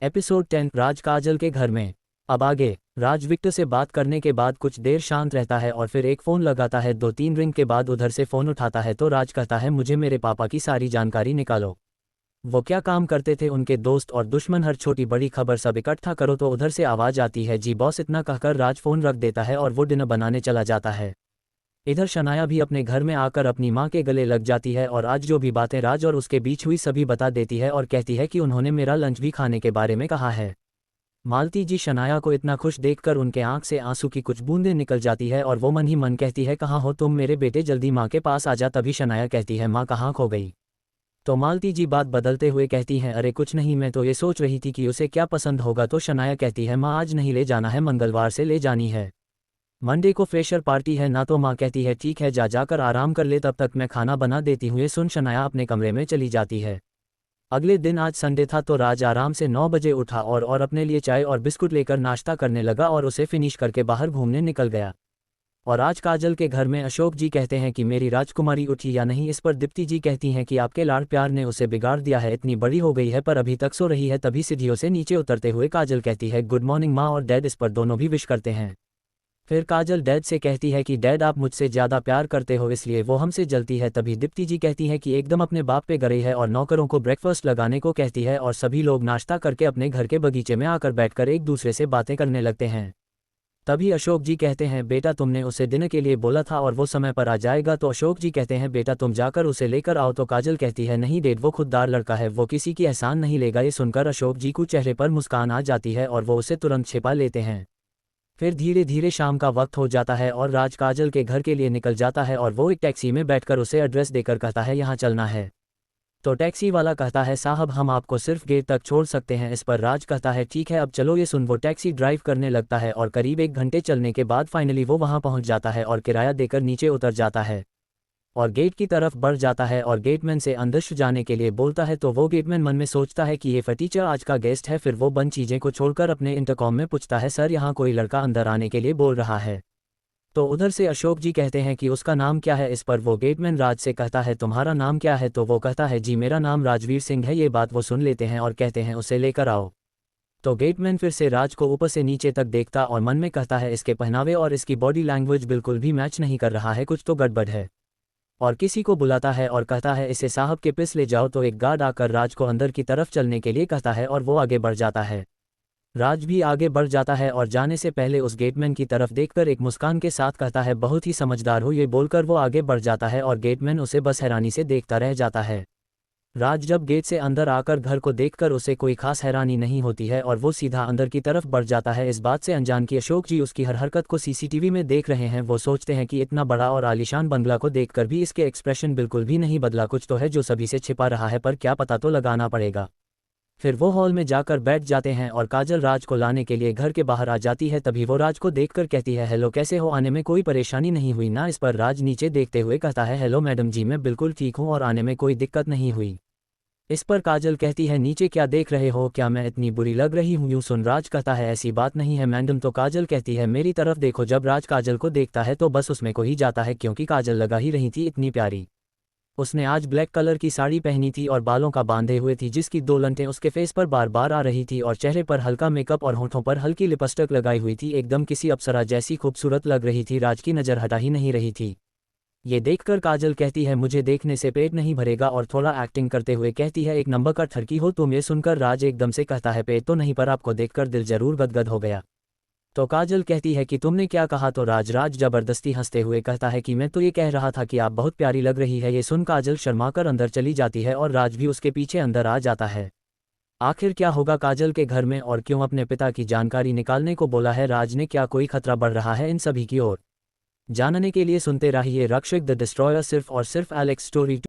एपिसोड 10, राज काजल के घर में। अब आगे। राज विक्टर से बात करने के बाद कुछ देर शांत रहता है और फिर एक फ़ोन लगाता है। 2-3 रिंग के बाद उधर से फ़ोन उठाता है। तो राज कहता है, मुझे मेरे पापा की सारी जानकारी निकालो, वो क्या काम करते थे, उनके दोस्त और दुश्मन, हर छोटी बड़ी खबर सब इकट्ठा करो। तो उधर से आवाज़ आती है, जी बॉस। इतना कहकर राज फ़ोन रख देता है और वो डिनर बनाने चला जाता है। इधर शनाया भी अपने घर में आकर अपनी माँ के गले लग जाती है और आज जो भी बातें राज और उसके बीच हुई सभी बता देती है और कहती है कि उन्होंने मेरा लंच भी खाने के बारे में कहा है। मालती जी शनाया को इतना खुश देखकर उनके आंख से आंसू की कुछ बूंदें निकल जाती है और वो मन ही मन कहती है, कहाँ हो तुम मेरे बेटे, जल्दी माँ के पास आ जा। तभी शनाया कहती है, माँ कहाँ खो गई। तो मालती जी बात बदलते हुए कहती हैं, अरे कुछ नहीं, मैं तो ये सोच रही थी कि उसे क्या पसंद होगा। तो शनाया कहती है, माँ आज नहीं ले जाना है, मंगलवार से ले जानी है, मंडे को फ्रेशर पार्टी है ना। तो माँ कहती है, ठीक है, जा जाकर आराम कर ले, तब तक मैं खाना बना देती हूँ। ये सुन शनाया अपने कमरे में चली जाती है। अगले दिन आज संडे था तो राज आराम से 9 बजे उठा और अपने लिए चाय और बिस्कुट लेकर नाश्ता करने लगा और उसे फिनिश करके बाहर घूमने निकल गया। और आज काजल के घर में अशोक जी कहते हैं कि मेरी राजकुमारी उठी या नहीं। इस पर दीप्ति जी कहती हैं कि आपके लाड़ प्यार ने उसे बिगाड़ दिया है, इतनी बड़ी हो गई है पर अभी तक सो रही है। तभी सीढ़ियों से नीचे उतरते हुए काजल कहती है, गुड मॉर्निंग माँ और डैड। इस पर दोनों भी विश करते हैं। फिर काजल डैड से कहती है कि डैड आप मुझसे ज़्यादा प्यार करते हो इसलिए वो हमसे जलती है। तभी दीप्ति जी कहती है कि एकदम अपने बाप पे गई है और नौकरों को ब्रेकफास्ट लगाने को कहती है और सभी लोग नाश्ता करके अपने घर के बगीचे में आकर बैठकर एक दूसरे से बातें करने लगते हैं। तभी अशोक जी कहते हैं, बेटा तुमने उसे डिनर के लिए बोला था और वो समय पर आ जाएगा। तो अशोक जी कहते हैं, बेटा तुम जाकर उसे लेकर आओ। तो काजल कहती है, नहीं डैड, वो खुददार लड़का है, वो किसी की एहसान नहीं लेगा। ये सुनकर अशोक जी को चेहरे पर मुस्कान आ जाती है और वो उसे तुरंत छिपा लेते हैं। फिर धीरे धीरे शाम का वक्त हो जाता है और राज काजल के घर के लिए निकल जाता है और वो एक टैक्सी में बैठकर उसे एड्रेस देकर कहता है, यहाँ चलना है। तो टैक्सी वाला कहता है, साहब हम आपको सिर्फ गेट तक छोड़ सकते हैं। इस पर राज कहता है, ठीक है अब चलो। ये सुन वो टैक्सी ड्राइव करने लगता है और करीब 1 घंटे चलने के बाद फाइनली वो वहाँ पहुँच जाता है और किराया देकर नीचे उतर जाता है और गेट की तरफ बढ़ जाता है और गेटमैन से अंदर जाने के लिए बोलता है। तो वो गेटमैन मन में सोचता है कि ये फटीचर आज का गेस्ट है। फिर वो बंद चीज़ें को छोड़कर अपने इंटरकॉम में पूछता है, सर यहाँ कोई लड़का अंदर आने के लिए बोल रहा है। तो उधर से अशोक जी कहते हैं कि उसका नाम क्या है। इस पर वो गेटमैन राज से कहता है, तुम्हारा नाम क्या है। तो वो कहता है, जी मेरा नाम राजवीर सिंह है। ये बात वो सुन लेते हैं और कहते हैं, उसे लेकर आओ। तो गेटमैन फिर से राज को ऊपर से नीचे तक देखता और मन में कहता है, इसके पहनावे और इसकी बॉडी लैंग्वेज बिल्कुल भी मैच नहीं कर रहा है, कुछ तो गड़बड़ है। और किसी को बुलाता है और कहता है, इसे साहब के पिस ले जाओ। तो एक गार्ड आकर राज को अंदर की तरफ चलने के लिए कहता है और वो आगे बढ़ जाता है। राज भी आगे बढ़ जाता है और जाने से पहले उस गेटमैन की तरफ देखकर एक मुस्कान के साथ कहता है, बहुत ही समझदार हो। ये बोलकर वो आगे बढ़ जाता है और गेटमैन उसे बस हैरानी से देखता रह जाता है। राज जब गेट से अंदर आकर घर को देखकर उसे कोई खास हैरानी नहीं होती है और वो सीधा अंदर की तरफ बढ़ जाता है। इस बात से अनजान कि अशोक जी उसकी हर हरकत को सीसीटीवी में देख रहे हैं। वो सोचते हैं कि इतना बड़ा और आलीशान बंगला को देखकर भी इसके एक्सप्रेशन बिल्कुल भी नहीं बदला, कुछ तो है जो सभी से छिपा रहा है, पर क्या पता तो लगाना पड़ेगा। फिर वो हॉल में जाकर बैठ जाते हैं और काजल राज को लाने के लिए घर के बाहर आ जाती है। तभी वो राज को देखकर कहती है, हेलो कैसे हो, आने में कोई परेशानी नहीं हुई ना। इस पर राज नीचे देखते हुए कहता है, हेलो मैडम जी, मैं बिल्कुल ठीक हूँ और आने में कोई दिक्कत नहीं हुई। इस पर काजल कहती है, नीचे क्या देख रहे हो, क्या मैं इतनी बुरी लग रही हूँ। यूँ सुन राज कहता है, ऐसी बात नहीं है मैडम। तो काजल कहती है, मेरी तरफ देखो। जब राज काजल को देखता है तो बस उसमें को ही जाता है, क्योंकि काजल लगा ही रही थी इतनी प्यारी। उसने आज ब्लैक कलर की साड़ी पहनी थी और बालों का बांधे हुए थी, जिसकी 2 लंटें उसके फेस पर बार बार आ रही थी और चेहरे पर हल्का मेकअप और होठों पर हल्की लिपस्टिक लगाई हुई थी। एकदम किसी अप्सरा जैसी खूबसूरत लग रही थी। राज की नज़र हटा ही नहीं रही थी। ये देखकर काजल कहती है, मुझे देखने से पेट नहीं भरेगा, और थोड़ा एक्टिंग करते हुए कहती है, एक नंबर का ठरकी हो तुम। ये सुनकर राज एकदम से कहता है, पेट तो नहीं पर आपको देखकर दिल जरूर गदगद हो गया। तो काजल कहती है कि तुमने क्या कहा। तो राज जबरदस्ती हंसते हुए कहता है कि मैं तो ये कह रहा था कि आप बहुत प्यारी लग रही है। ये सुन काजल शर्माकर अंदर चली जाती है और राज भी उसके पीछे अंदर आ जाता है। आखिर क्या होगा काजल के घर में और क्यों अपने पिता की जानकारी निकालने को बोला है राज ने, क्या कोई खतरा बढ़ रहा है इन सभी की ओर। जानने के लिए सुनते रहिए रक्षक द डिस्ट्रॉयर, सिर्फ और सिर्फ एलेक्स स्टोरी।